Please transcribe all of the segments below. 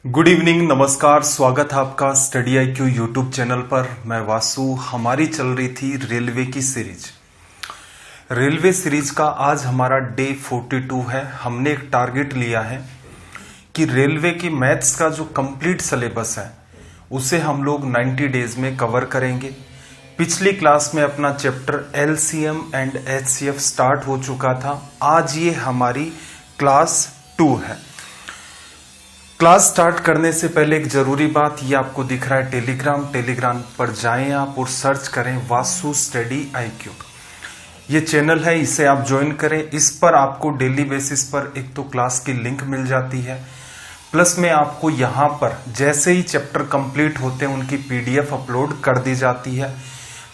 Good evening, नमस्कार। स्वागत है आपका स्टडी IQ यूट्यूब चैनल पर। मैं वासु। हमारी चल रही थी रेलवे की सीरीज। रेलवे सीरीज का आज हमारा डे 42 है। हमने एक टारगेट लिया है कि रेलवे की मैथ्स का जो कंप्लीट सिलेबस है उसे हम लोग 90 डेज में कवर करेंगे। पिछली क्लास में अपना chapter LCM and HCF start हो चुका था। आज ये हमारी क्लास 2 है। क्लास स्टार्ट करने से पहले एक जरूरी बात, ये आपको दिख रहा है टेलीग्राम पर जाएं आप और सर्च करें वासु स्टडी IQ। ये चैनल है, इसे आप ज्वाइन करें। इस पर आपको डेली बेसिस पर एक तो क्लास की लिंक मिल जाती है, प्लस में आपको यहाँ पर जैसे ही चैप्टर कंप्लीट होते हैं उनकी PDF अपलोड कर दी जाती है।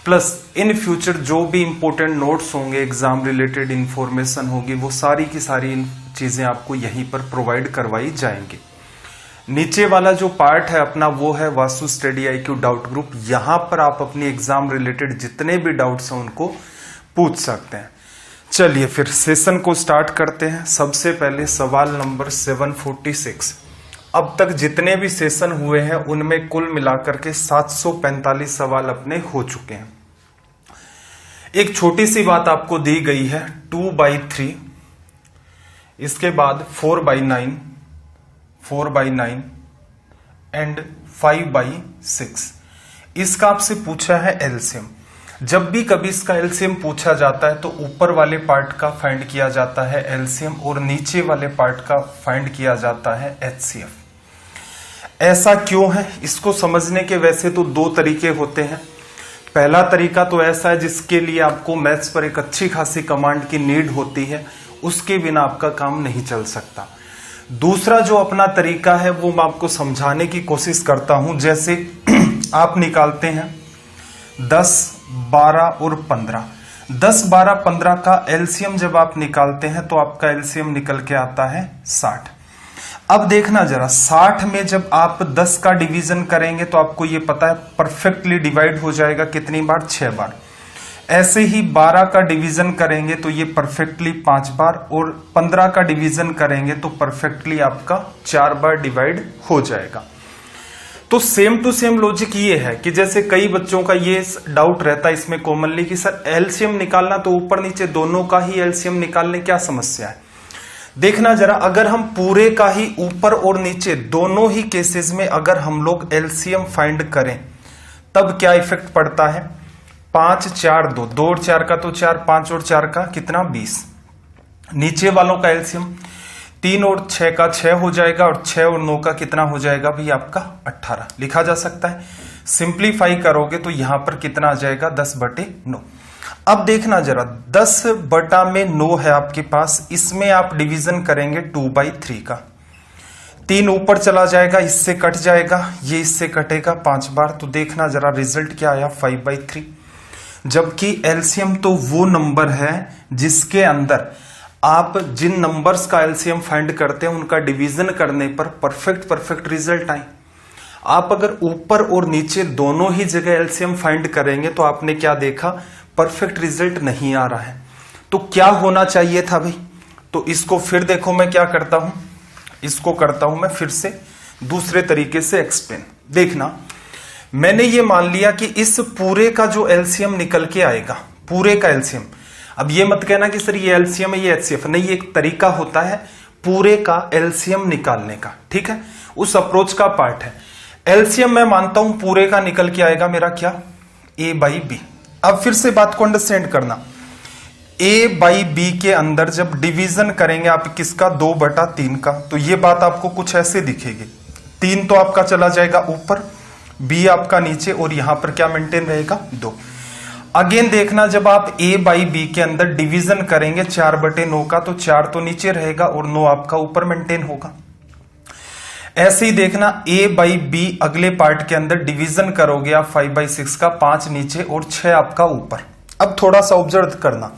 प्लस इन फ्यूचर जो भी इंपॉर्टेंट नोट्स होंगे, एग्जाम रिलेटेड इंफॉर्मेशन होगी, वो सारी की सारी चीजें आपको यहीं पर प्रोवाइड करवाई जाएंगी। नीचे वाला जो पार्ट है अपना वो है Vasu study IQ doubt group. यहां पर आप अपनी एग्जाम रिलेटेड जितने भी डाउट्स हैं उनको पूछ सकते हैं। चलिए फिर सेशन को स्टार्ट करते हैं। सबसे पहले सवाल नंबर 746। अब तक जितने भी सेशन हुए हैं उनमें कुल मिलाकर के 745 सवाल अपने हो चुके हैं। एक छोटी सी बात आपको दी गई है 2/3, इसके बाद 4/9, 4/9 एंड 5/6। इसका आपसे पूछा है LCM। जब भी कभी इसका LCM पूछा जाता है तो ऊपर वाले पार्ट का फाइंड किया जाता है LCM और नीचे वाले पार्ट का फाइंड किया जाता है HCF। ऐसा क्यों है, इसको समझने के वैसे तो दो तरीके होते हैं। पहला तरीका तो ऐसा है जिसके लिए आपको मैथ्स पर एक अच्छी खासी कमांड की नीड होती है, उसके बिना आपका काम नहीं चल सकता। दूसरा जो अपना तरीका है वो मैं आपको समझाने की कोशिश करता हूं। जैसे आप निकालते हैं 10, 12 और 15। 10, 12, 15 का LCM जब आप निकालते हैं तो आपका LCM निकल के आता है 60। अब देखना जरा, 60 में जब आप 10 का डिवीजन करेंगे तो आपको ये पता है परफेक्टली डिवाइड हो जाएगा कितनी बार? 6 बार। ऐसे ही 12 का डिवीजन करेंगे तो ये परफेक्टली 5 बार, और 15 का डिवीजन करेंगे तो परफेक्टली आपका 4 बार डिवाइड हो जाएगा। तो सेम टू सेम लॉजिक ये है कि जैसे कई बच्चों का ये डाउट रहता है इसमें कॉमनली कि सर LCM निकालना तो ऊपर नीचे दोनों का ही LCM निकालने क्या समस्या है। देखना जरा, अगर हम पूरे का ही ऊपर और नीचे दोनों ही केसेस में अगर हम लोग LCM फाइंड करें तब क्या इफेक्ट पड़ता है? 5, 4, 2, 2 और 4 का तो 4, 5 और 4 का कितना? 20। नीचे वालों का LCM 3 और 6 का 6 हो जाएगा, और 6 और 9 का कितना हो जाएगा भाई? आपका 18 लिखा जा सकता है। सिंप्लीफाई करोगे तो यहां पर कितना आ जाएगा? 10/9। अब देखना जरा, 10/9 है आपके पास, इसमें आप डिवीजन करेंगे 2/3 का। 3 ऊपर चला जाएगा, इससे कट जाएगा, ये इससे कटेगा 5 बार। तो देखना जरा रिजल्ट क्या आया? 5/3। जबकि LCM तो वो नंबर है जिसके अंदर आप जिन नंबर्स का LCM फाइंड करते हैं उनका डिवीजन करने पर परफेक्ट रिजल्ट आए। आप अगर ऊपर और नीचे दोनों ही जगह LCM फाइंड करेंगे तो आपने क्या देखा? परफेक्ट रिजल्ट नहीं आ रहा है। तो क्या होना चाहिए था भाई? तो इसको फिर देखो मैं क्या करता हूं, इसको करता हूं मैं फिर से दूसरे तरीके से एक्सप्लेन। देखना, मैंने ये मान लिया कि इस पूरे का जो LCM निकल के आएगा, पूरे का LCM। अब ये मत कहना कि सर ये LCM है ये HCF, नहीं, एक तरीका होता है पूरे का LCM निकालने का, ठीक है, उस अप्रोच का पार्ट है। LCM मैं मानता हूं पूरे का निकल के आएगा मेरा क्या? A/B। अब फिर से बात को अंडरस्टैंड करना, A/B के अंदर जब डिवीजन करेंगे आप किसका? 2/3 का, तो ये बात आपको कुछ ऐसे दिखेगी। 3 तो आपका चला जाएगा ऊपर, B आपका नीचे, और यहां पर क्या मेंटेन रहेगा? 2। अगेन देखना, जब आप A/B के अंदर डिवीजन करेंगे 4/9 का, तो 4 तो नीचे रहेगा और 9 आपका ऊपर मेंटेन होगा। ऐसे ही देखना, A/B अगले पार्ट के अंदर डिवीजन करोगे आप 5/6 का, 5 नीचे और 6 आपका ऊपर। अब थोड़ा सा ऑब्जर्व करना,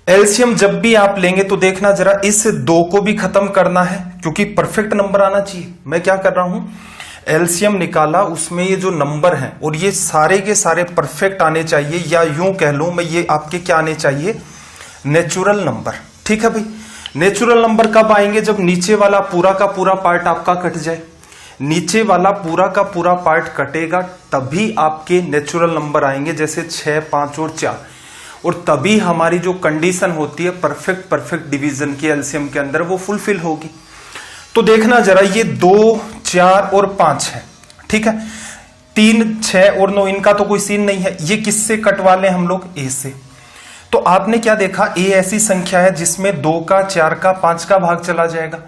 LCM जब भी आप लेंगे तो देखना जरा, इस 2 को भी खत्म करना है क्योंकि परफेक्ट नंबर आना चाहिए। मैं क्या कर रहा हूं, LCM निकाला, उसमें ये जो नंबर हैं और ये सारे के सारे परफेक्ट आने चाहिए, या यूं कह लूं मैं, ये आपके क्या आने चाहिए? Natural number. ठीक है भाई, नेचुरल नंबर कब आएंगे? जब नीचे वाला पूरा का पूरा पार्ट आपका कट जाए। नीचे वाला पूरा का पूरा पार्ट कटेगा तभी आपके नेचुरल नंबर आएंगे, जैसे 6, 5 और 4, और तभी हमारी जो कंडीशन होती है परफेक्ट डिवीजन की एलसीएम के अंदर वो फुलफिल होगी। तो देखना जरा, ये 2, 4 और 5 है, ठीक है। 3, 6 और 9 इनका तो कोई सीन नहीं है। ये किससे कटवा लें हम लोग? ए से। तो आपने क्या देखा, ए ऐसी संख्या है जिसमें 2 का, 4 का, 5 का भाग चला जाएगा।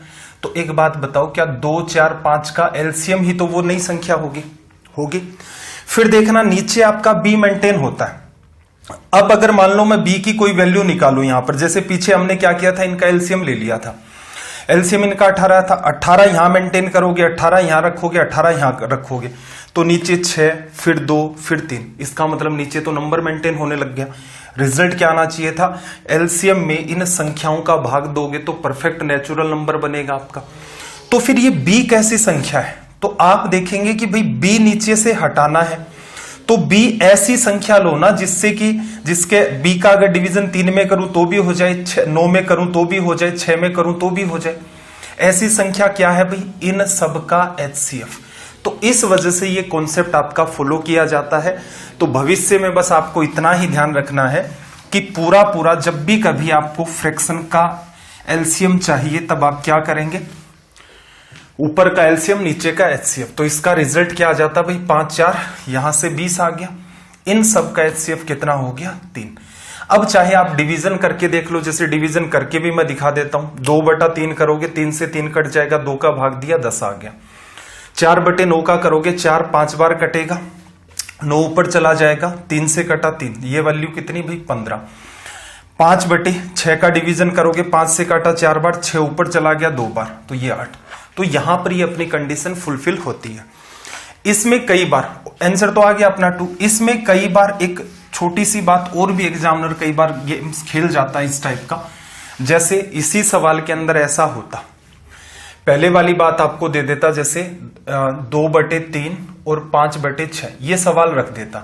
तो एक बात बताओ, क्या 2, 4, 5 का एलसीएम ही तो वो नई संख्या होगी। फिर देखना नीचे आपका बी मेंटेन होता है। अब अगर मान लो मैं बी की कोई वैल्यू निकालू यहां पर, जैसे पीछे हमने क्या किया था, इनका एलसीएम ले लिया था। एलसीएम इनका 18 था, 18 यहां मेंटेन करोगे, 18 यहां रखोगे, 18 यहां रखोगे, तो नीचे 6, फिर 2, फिर 3। इसका मतलब नीचे तो नंबर मेंटेन होने लग गया। रिजल्ट क्या आना चाहिए था, एलसीएम में इन संख्याओं का भाग दोगे तो परफेक्ट नेचुरल नंबर बनेगा आपका। तो फिर ये बी कैसी संख्या है? तो आप देखेंगे कि भाई बी नीचे से हटाना है, तो बी ऐसी संख्या लो ना जिसके बी का अगर डिवीजन 3 में करूं तो भी हो जाए, 9 में करूं तो भी हो जाए, 6 में करूं तो भी हो जाए। ऐसी संख्या क्या है भाई? इन सब का एचसीएफ। तो इस वजह से ये कॉन्सेप्ट आपका फॉलो किया जाता है। तो भविष्य में बस आपको इतना ही ध्यान रखना है कि पूरा जब भी कभी आपको फ्रैक्शन का एलसीएम चाहिए तब आप क्या करेंगे, ऊपर का एलसीएम नीचे का एचसीएफ। तो इसका रिजल्ट क्या आ जाता भाई, 5, 4, यहां से 20 आ गया। इन सब का एचसीएफ कितना हो गया? 3। अब चाहे आप डिवीजन करके देख लो, जैसे डिवीजन करके भी मैं दिखा देता हूं। 2/3 करोगे, 3 से 3 कट जाएगा, 2 का भाग दिया, 10 आ गया। 4/9 का करोगे, 4 5 बार कटेगा, 9 ऊपर चला जाएगा, 3 से कटा 3, ये वैल्यू कितनी भाई? 15। 5/6 का डिवीजन करोगे, 5 से काटा 4 बार, 6 ऊपर चला गया 2 बार, तो ये 8। तो यहां पर ये अपनी कंडीशन फुलफिल होती है। इसमें कई बार आंसर तो आ गया अपना 2। इसमें कई बार एक छोटी सी बात और भी एग्जामिनर कई बार गेम्स खेल जाता है इस टाइप का। जैसे इसी सवाल के अंदर ऐसा होता, पहले वाली बात आपको दे देता, जैसे 2/3 और 5/6 ये सवाल रख देता,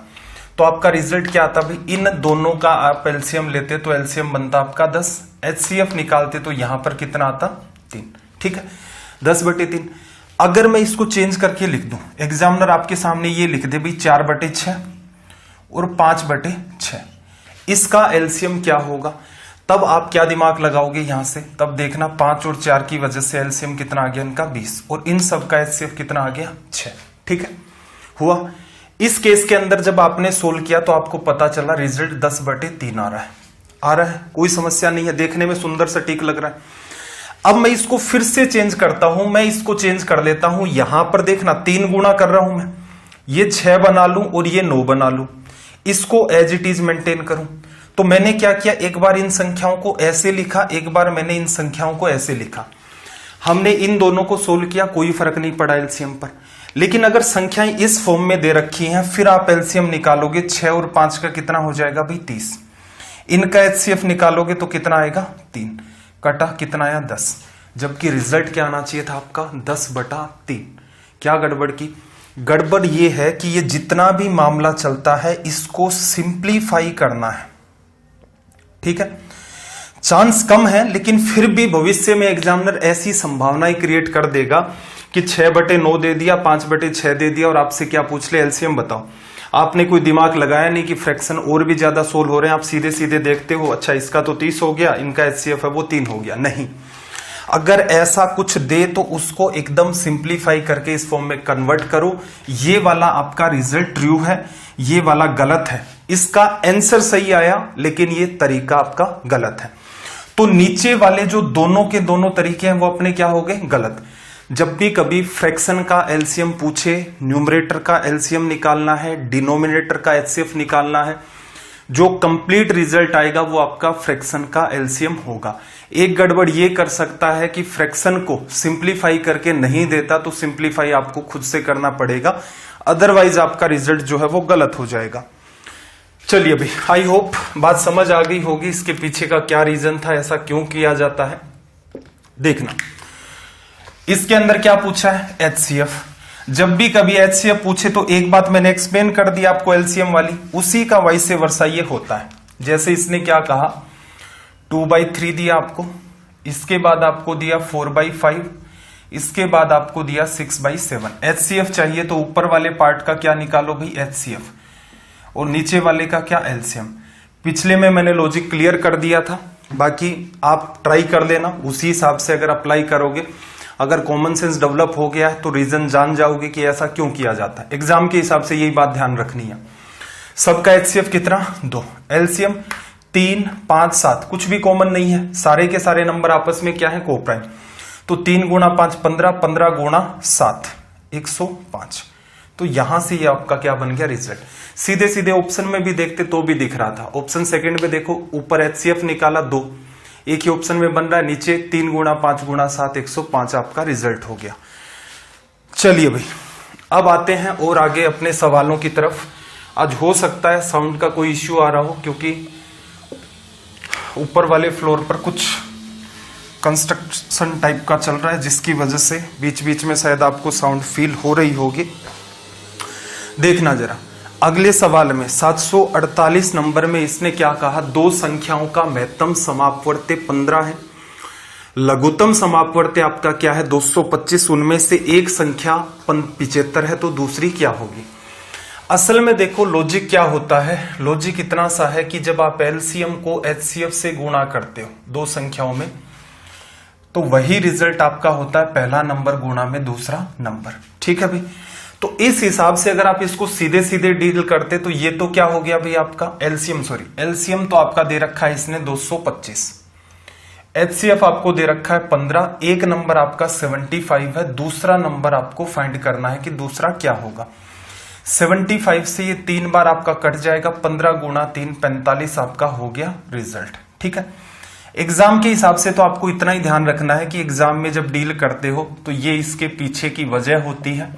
तो आपका रिजल्ट क्या आता भाई? इन दोनों का आप एलसीएम लेते तो एलसीएम बनता आपका 10, एचसीएफ निकालते तो यहां पर कितना आता? 3। ठीक है, 10/3। अगर मैं इसको चेंज करके लिख दूं, एग्जामिनर आपके सामने ये लिख दे भाई 4/6 और 5/6, इसका एलसीएम क्या होगा? तब आप क्या दिमाग लगाओगे यहां से? तब देखना 5 और 4 की वजह से एलसीएम कितना आ गया इनका? 20, और इन सब का एचसीएफ कितना आ गया? 6। ठीक है, हुआ। इस केस के अंदर जब आपने सोल्व किया तो आपको पता चला रिजल्ट 10/3 आ रहा है। कोई समस्या नहीं है, देखने में सुंदर सटीक लग रहा है। अब मैं इसको फिर से चेंज करता हूं, मैं इसको चेंज कर लेता हूं। यहां पर देखना 3 गुणा कर रहा हूं मैं, ये 6 बना लूं और ये 9 बना लूं, इसको एज इट इज मेंटेन करूं। तो मैंने क्या किया, एक बार इन संख्याओं को ऐसे लिखा, एक बार मैंने इन संख्याओं को ऐसे लिखा। हमने इन दोनों को सोल्व किया, कोई फर्क नहीं पड़ा एलसीएम पर। लेकिन अगर संख्याएं इस फॉर्म में दे रखी हैं, फिर आप एलसीएम निकालोगे, 6 और 5 का कितना हो जाएगा भाई? 30। इनका एचसीएफ निकालोगे तो कितना आएगा? 3। कटा कितना आया? 10। जबकि रिजल्ट क्या आना चाहिए था आपका? 10/3। क्या गड़बड़ की? गड़बड़ ये है कि ये जितना भी मामला चलता है इसको सिंप्लीफाई करना है। ठीक है, चांस कम है, लेकिन फिर भी भविष्य में एग्जामिनर ऐसी संभावनाएं क्रिएट कर देगा कि 6/9 दे दिया, 5/6 दे दिया और आपसे क्या पूछ ले? एलसीएम बताओ। आपने कोई दिमाग लगाया नहीं कि फ्रैक्शन और भी ज्यादा सोल्व हो रहे हैं, आप सीधे सीधे देखते हो, अच्छा इसका तो 30 हो गया, इनका एचसीएफ है वो 3 हो गया। नहीं, अगर ऐसा कुछ दे तो उसको एकदम सिंप्लीफाई करके इस फॉर्म में कन्वर्ट करो। ये वाला आपका रिजल्ट ट्रू है, ये वाला गलत है। इसका आंसर सही आया लेकिन ये तरीका आपका गलत है। तो नीचे वाले जो दोनों के दोनों तरीके हैं वो अपने क्या हो गए? गलत। जब भी कभी फ्रैक्शन का एलसीएम पूछे, न्यूमरेटर का एलसीएम निकालना है, डिनोमिनेटर का एचसीएफ निकालना है, जो कंप्लीट रिजल्ट आएगा वो आपका फ्रैक्शन का एलसीएम होगा। एक गड़बड़ ये कर सकता है कि फ्रैक्शन को सिंप्लीफाई करके नहीं देता, तो सिंप्लीफाई आपको खुद से करना पड़ेगा, अदरवाइज आपका रिजल्ट जो है वो गलत हो जाएगा। चलिए भाई, आई होप बात समझ आ गई होगी, इसके पीछे का क्या रीजन था, ऐसा क्यों किया जाता है। देखना इसके अंदर क्या पूछा है? एचसीएफ। जब भी कभी एचसीएफ पूछे तो एक बात मैंने एक्सप्लेन कर दी आपको एलसीएम वाली, उसी का वाइस वर्सा ये होता है। जैसे इसने क्या कहा, 2/3 दिया आपको, इसके बाद आपको दिया 4/5, इसके बाद आपको दिया 6/7। HCF चाहिए तो ऊपर वाले पार्ट का क्या निकालो भाई, HCF, और नीचे वाले का क्या, LCM। पिछले में मैंने लॉजिक क्लियर कर दिया था, बाकी आप ट्राई कर लेना, उसी हिसाब से अगर अप्लाई करोगे, अगर कॉमन सेंस डेवलप हो गया है तो रीजन जान जाओगे कि ऐसा क्यों किया जाता है। एग्जाम के हिसाब से यही बात ध्यान रखनी है। सबका HCF कितना, 2, LCM 3, 5, 7, कुछ भी कॉमन नहीं है, सारे के सारे नंबर आपस में क्या है, को प्राइम। तो 3 गुणा 5 15, 15 गुणा 7 105। तो यहां से ये आपका क्या बन गया, रिजल्ट। सीधे सीधे ऑप्शन में भी देखते तो भी दिख रहा था। ऑप्शन सेकंड में देखो, ऊपर HCF निकाला 2, एक ही ऑप्शन में बन रहा है, नीचे 3 गुणा 5 गुणा 7 105 आपका रिजल्ट हो गया। चलिए भाई, अब आते हैं और आगे अपने सवालों की तरफ। आज हो सकता है साउंड का कोई इश्यू आ रहा हो, क्योंकि ऊपर वाले फ्लोर पर कुछ कंस्ट्रक्शन टाइप का चल रहा है, जिसकी वजह से बीच बीच में शायद आपको साउंड फील हो रही होगी। देखना जरा, अगले सवाल में 748 नंबर में इसने क्या कहा, दो संख्याओं का महत्तम समापवर्त्य 15 है, लघुत्तम समापवर्त्य आपका क्या है 225, उनमें से एक संख्या 75 है, तो दूसरी क्या होगी। असल में देखो लॉजिक क्या होता है, लॉजिक इतना सा है कि जब आप एलसीएम को HCF से गुणा करते हो दो संख्याओं में, तो वही रिजल्ट आपका होता है पहला नंबर गुणा में दूसरा नंबर। ठीक है भाई, तो इस हिसाब से अगर आप इसको सीधे सीधे डील करते तो ये तो क्या हो गया भाई आपका एलसीएम तो आपका दे रखा है इसने 225, HCF आपको दे रखा है 15, एक नंबर आपका 75 है, दूसरा नंबर आपको फाइंड करना है कि दूसरा क्या होगा। 75 से ये 3 बार आपका कट जाएगा, 15 गुणा 3 45 आपका हो गया रिजल्ट। ठीक है, एग्जाम के हिसाब से तो आपको इतना ही ध्यान रखना है कि एग्जाम में जब डील करते हो तो ये इसके पीछे की वजह होती है।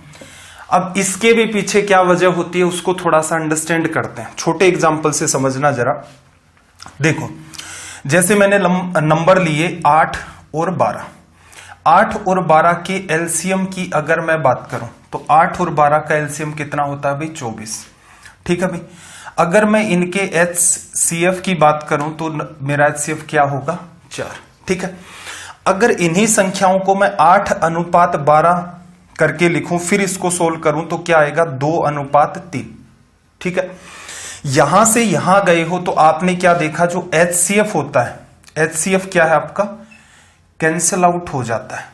अब इसके भी पीछे क्या वजह होती है उसको थोड़ा सा अंडरस्टैंड करते हैं, छोटे एग्जाम्पल से समझना जरा। देखो, जैसे मैंने नंबर लिए 8 और 12, 8 और 12 के एलसीएम की अगर मैं बात करूं तो 8 और 12 का एलसीएम कितना होता है भाई 24। ठीक है भाई, अगर मैं इनके HCF की बात करूं तो मेरा HCF क्या होगा 4। ठीक है, अगर इन्हीं संख्याओं को मैं 8:12 करके लिखूं फिर इसको सोल्व करूं तो क्या आएगा 2:3। ठीक है, यहां से यहां गए हो तो आपने क्या देखा, जो HCF होता है, HCF क्या है आपका कैंसल आउट हो जाता है।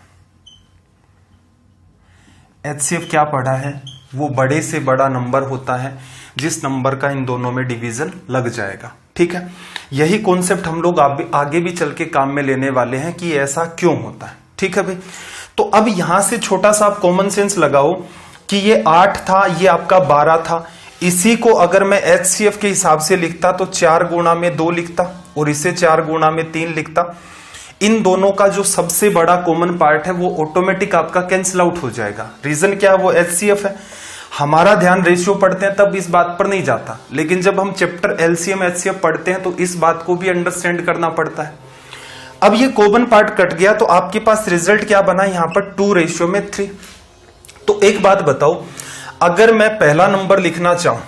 HCF क्या पढ़ा है, वो बड़े से बड़ा नंबर होता है जिस नंबर का इन दोनों में डिवीजन लग जाएगा। ठीक है, यही कॉन्सेप्ट हम लोग आगे भी चल के काम में लेने वाले हैं कि ऐसा क्यों होता है। ठीक है भाई, तो अब यहां से छोटा सा आप कॉमन सेंस लगाओ कि ये 8 था, ये आपका 12 था, इसी को अगर मैं HCF के हिसाब से लिखता तो 4 गुणा में 2 लिखता और इसे 4 गुणा में 3 लिखता। इन दोनों का जो सबसे बड़ा कॉमन पार्ट है वो ऑटोमेटिक आपका कैंसिल आउट हो जाएगा। रीजन क्या है, वो HCF है। हमारा ध्यान रेशियो पढ़ते हैं तब इस बात पर नहीं जाता, लेकिन जब हम चैप्टर LCM HCF पढ़ते हैं तो इस बात को भी अंडरस्टैंड करना पड़ता है। अब ये कॉमन पार्ट कट गया तो आपके पास रिजल्ट क्या बना, यहां पर 2:3। तो एक बात बताओ, अगर मैं पहला नंबर लिखना चाहूं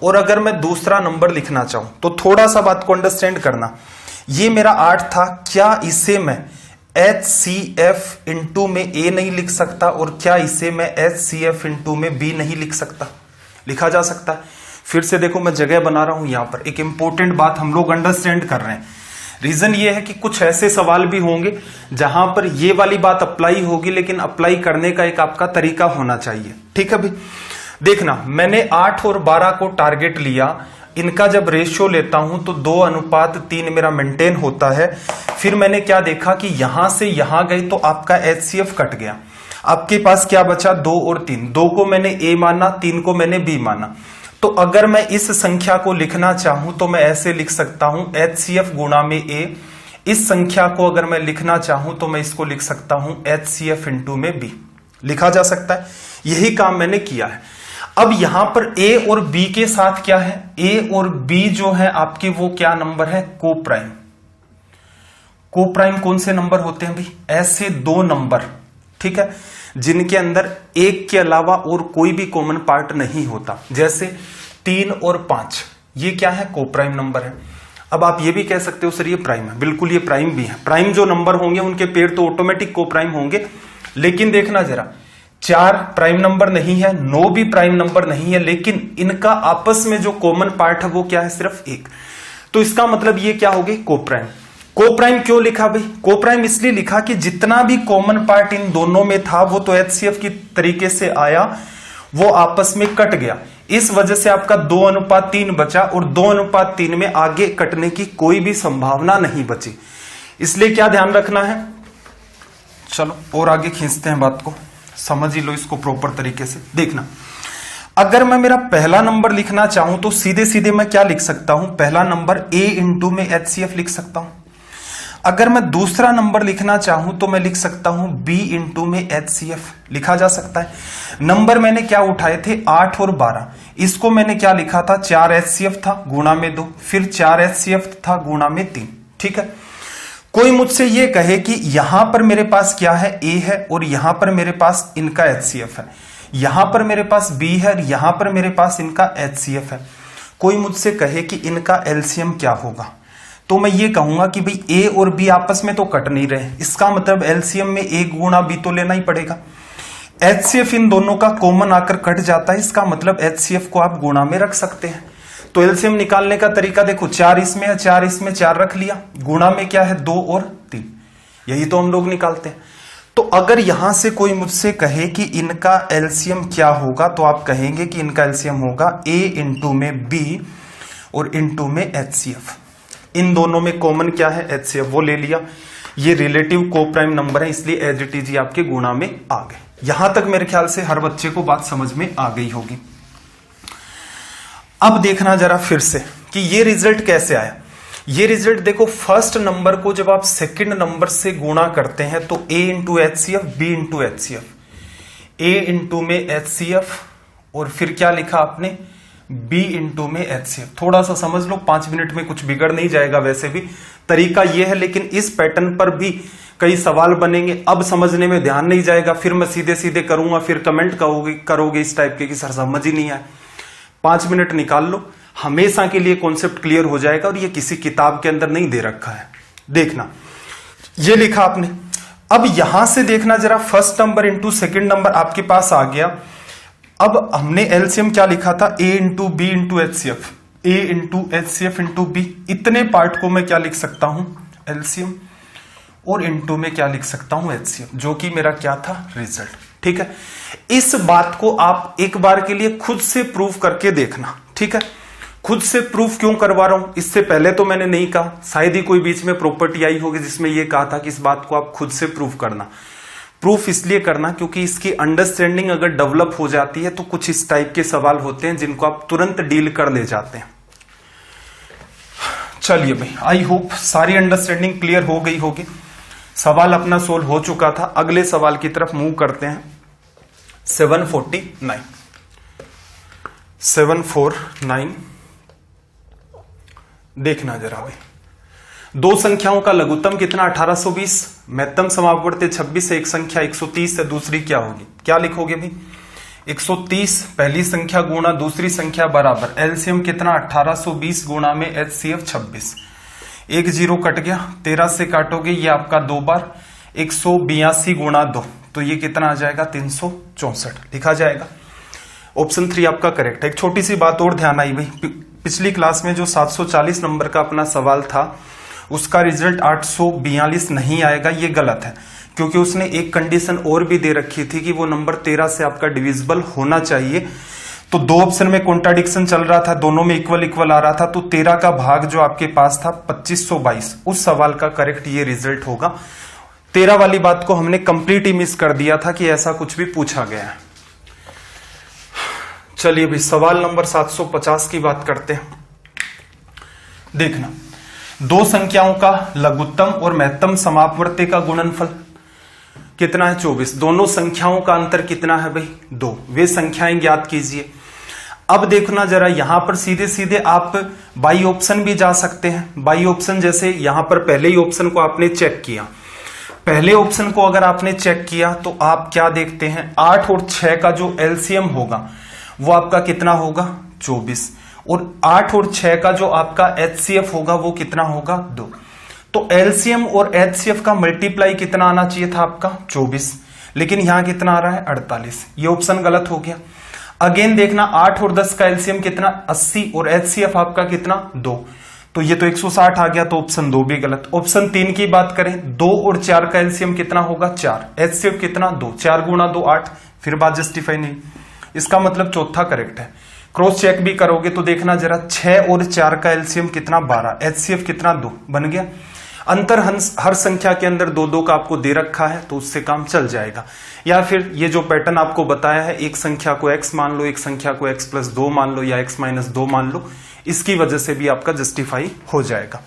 और अगर मैं दूसरा नंबर लिखना चाहूं तो थोड़ा सा बात को अंडरस्टैंड करना। ये मेरा 8 था, क्या इसे मैं HCF इंटू में A नहीं लिख सकता और क्या इसे मैं HCF इंटू में B नहीं लिख सकता, लिखा जा सकता है। फिर से देखो मैं जगह बना रहा हूं, यहां पर एक इंपॉर्टेंट बात हम लोग अंडरस्टैंड कर रहे हैं। रीजन ये है कि कुछ ऐसे सवाल भी होंगे जहां पर ये वाली बात अप्लाई होगी, लेकिन अप्लाई करने का एक आपका तरीका होना चाहिए। ठीक है भाई, देखना मैंने 8 और 12 को टारगेट लिया, इनका जब रेशियो लेता हूं तो 2:3 मेरा मेंटेन होता है। फिर मैंने क्या देखा कि यहां से यहां गई तो आपका HCF कट गया, आपके पास क्या बचा 2 और 3, 2 को मैंने A माना, 3 को मैंने B माना। तो अगर मैं इस संख्या को लिखना चाहूं तो मैं ऐसे लिख सकता हूं HCF गुणा में A। इस संख्या को अगर मैं लिखना चाहूं तो मैं इसको लिख सकता हूं HCF इंटू में B, लिखा जा सकता है। यही काम मैंने किया है। अब यहां पर A और B के साथ क्या है, A और B जो है आपके वो क्या नंबर है, को प्राइम। को प्राइम कौन से नंबर होते हैं भाई, ऐसे 2 नंबर, ठीक है, जिनके अंदर एक के अलावा और कोई भी कॉमन पार्ट नहीं होता, जैसे 3 और 5, ये क्या है, को प्राइम नंबर है। अब आप ये भी कह सकते हो सर ये प्राइम है, बिल्कुल ये प्राइम भी है। प्राइम जो नंबर होंगे उनके पेड़ तो ऑटोमेटिक को प्राइम होंगे, लेकिन देखना जरा, 4 प्राइम नंबर नहीं है, 9 भी प्राइम नंबर नहीं है, लेकिन इनका आपस में जो कॉमन पार्ट है वो क्या है, सिर्फ 1। तो इसका मतलब ये क्या हो गई, कोप्राइम। कोप्राइम क्यों लिखा भाई, कोप्राइम इसलिए लिखा कि जितना भी कॉमन पार्ट इन दोनों में था वो तो HCF की तरीके से आया, वो आपस में कट गया। इस वजह से आपका 2:3 बचा, और 2:3 में आगे कटने की कोई भी संभावना नहीं बची। इसलिए क्या ध्यान रखना है, चलो और आगे खींचते हैं बात को, समझ ही लो इसको प्रॉपर तरीके से। देखना, अगर मैं मेरा पहला नंबर लिखना चाहूं तो सीधे सीधे मैं क्या लिख सकता हूं, पहला नंबर A इंटू में HCF लिख सकता हूं। अगर मैं दूसरा नंबर लिखना चाहूं तो मैं लिख सकता हूं B इंटू में HCF, लिखा जा सकता है। नंबर मैंने क्या उठाए थे, 8 और 12। इसको मैंने क्या लिखा था, 4 HCF था गुणा में 2, फिर 4 HCF था गुणा में 3। ठीक है, कोई मुझसे ये कहे कि यहां पर मेरे पास क्या है, A है, और यहां पर मेरे पास इनका HCF है, यहां पर मेरे पास B है, यहां पर मेरे पास इनका HCF है। कोई मुझसे कहे कि इनका एलसीएम क्या होगा, तो मैं ये कहूंगा कि भाई A और B आपस में तो कट नहीं रहे, इसका मतलब एलसीएम में A गुणा B तो लेना ही पड़ेगा। HCF इन दोनों का कॉमन आकर कट जाता है, इसका मतलब HCF को आप गुणा में रख सकते हैं। तो एलसीएम निकालने का तरीका देखो, 4 इसमें है, 4 इसमें, 4 रख लिया, गुणा में क्या है, 2 और 3, यही तो हम लोग निकालते हैं। तो अगर यहां से कोई मुझसे कहे कि इनका एलसीएम क्या होगा, तो आप कहेंगे कि इनका एलसीएम होगा A इंटू में B और इंटू में HCF। इन दोनों में कॉमन क्या है, HCF, वो ले लिया। ये रिलेटिव कोप्राइम नंबर है, इसलिए एज इट इज आपके गुणा में आ गए। यहां तक मेरे ख्याल से हर बच्चे को बात समझ में आ गई होगी। अब देखना जरा फिर से कि ये रिजल्ट कैसे आया। ये रिजल्ट देखो, फर्स्ट नंबर को जब आप सेकंड नंबर से गुणा करते हैं तो A into HCF, B into HCF, A into में HCF, और फिर क्या लिखा आपने, B इंटू में HCF। थोड़ा सा समझ लो, 5 मिनट में कुछ बिगड़ नहीं जाएगा, वैसे भी तरीका यह है, लेकिन इस पैटर्न पर भी कई सवाल बनेंगे। अब समझने में ध्यान नहीं जाएगा, फिर मैं सीधे सीधे करूंगा, फिर कमेंट करोगे इस टाइप के कि सर समझ ही नहीं आए। 5 मिनट निकाल लो, हमेशा के लिए कॉन्सेप्ट क्लियर हो जाएगा, और ये किसी किताब के अंदर नहीं दे रखा है। देखना, ये लिखा आपने। अब यहां से देखना जरा, first number into second number आपके पास आ गया। अब हमने एलसीएम क्या लिखा था, A into B into HCF, A into HCF into B। इतने पार्ट को मैं क्या लिख सकता हूं, एलसीएम, और इंटू में क्या लिख सकता हूं, HCF, जो कि मेरा क्या था, रिजल्ट। ठीक है, इस बात को आप एक बार के लिए खुद से प्रूफ करके देखना। ठीक है, खुद से प्रूफ क्यों करवा रहा हूं, इससे पहले तो मैंने नहीं कहा, शायद ही कोई बीच में प्रॉपर्टी आई होगी जिसमें यह कहा था कि इस बात को आप खुद से प्रूफ करना। प्रूफ इसलिए करना क्योंकि इसकी अंडरस्टैंडिंग अगर डेवलप हो जाती है तो कुछ इस टाइप के सवाल होते हैं जिनको आप तुरंत डील कर ले जाते हैं। चलिए भाई, आई होप सारी अंडरस्टैंडिंग क्लियर हो गई होगी। सवाल अपना सोल्व हो चुका था, अगले सवाल की तरफ मूव करते हैं। 749 देखना जरा भाई, दो संख्याओं का लघुत्तम कितना, 1820, महत्तम समापवर्ती 26 है, एक संख्या 130 है, दूसरी क्या होगी, क्या लिखोगे भाई, 130 पहली संख्या गुणा दूसरी संख्या बराबर एलसीएम कितना, 1820 गुणा में HCF 26। एक जीरो कट गया, 13 से काटोगे ये आपका 2 बार, 182 गुणा 2, तो ये कितना आ जाएगा, 364 लिखा जाएगा। ऑप्शन 3 आपका करेक्ट है। एक छोटी सी बात और ध्यान आई भाई, पिछली क्लास में जो 740 नंबर का अपना सवाल था उसका रिजल्ट 842 नहीं आएगा, ये गलत है, क्योंकि उसने एक कंडीशन और भी दे रखी थी कि वो नंबर 13 से आपका डिविजिबल होना चाहिए। तो 2 ऑप्शन में कॉन्ट्राडिक्शन चल रहा था, दोनों में इक्वल इक्वल आ रहा था, तो 13 का भाग जो आपके पास था 2522, उस सवाल का करेक्ट ये रिजल्ट होगा। 13 वाली बात को हमने कंप्लीट ही मिस कर दिया था कि ऐसा कुछ भी पूछा गया है। चलिए भाई, सवाल नंबर 750 की बात करते हैं। देखना, दो संख्याओं का लघुत्तम और महत्तम समापवर्ती का गुणनफल कितना है, 24। दोनों संख्याओं का अंतर कितना है भाई, 2। वे संख्याएं ज्ञात कीजिए। अब देखना जरा, यहां पर सीधे सीधे आप बाई ऑप्शन भी जा सकते हैं। बाई ऑप्शन जैसे यहां पर पहले ही ऑप्शन को आपने चेक किया, पहले ऑप्शन को अगर आपने चेक किया तो आप क्या देखते हैं, 8 और 6 का जो एलसीएम होगा वो आपका कितना होगा, 24, और 8 और 6 का जो आपका HCF होगा वो कितना होगा, 2। तो एलसीएम और HCF का मल्टीप्लाई कितना आना चाहिए था आपका, 24। लेकिन यहां कितना आ रहा है 48, ये ऑप्शन गलत हो गया। अगेन देखना 8 और 10 का एलसीएम कितना 80 और एचसीएफ आपका कितना 2, तो ये तो 160 आ गया, तो ऑप्शन 2 भी गलत। ऑप्शन 3 की बात करें 2 और 4 का एलसीएम कितना होगा 4, एचसीएफ कितना 2, 4 गुणा 2 8, फिर बात जस्टिफाई नहीं, इसका मतलब चौथा करेक्ट है। क्रॉस चेक भी करोगे तो देखना जरा 6 और 4 का एलसीएम कितना 12, एचसीएफ कितना 2, बन गया। अंतर हर संख्या के अंदर 2-2 का आपको दे रखा है तो उससे काम चल जाएगा। या फिर ये जो पैटर्न आपको बताया है, एक संख्या को x मान लो, एक संख्या को x+2 मान लो या x-2 मान लो, इसकी वजह से भी आपका जस्टिफाई हो जाएगा।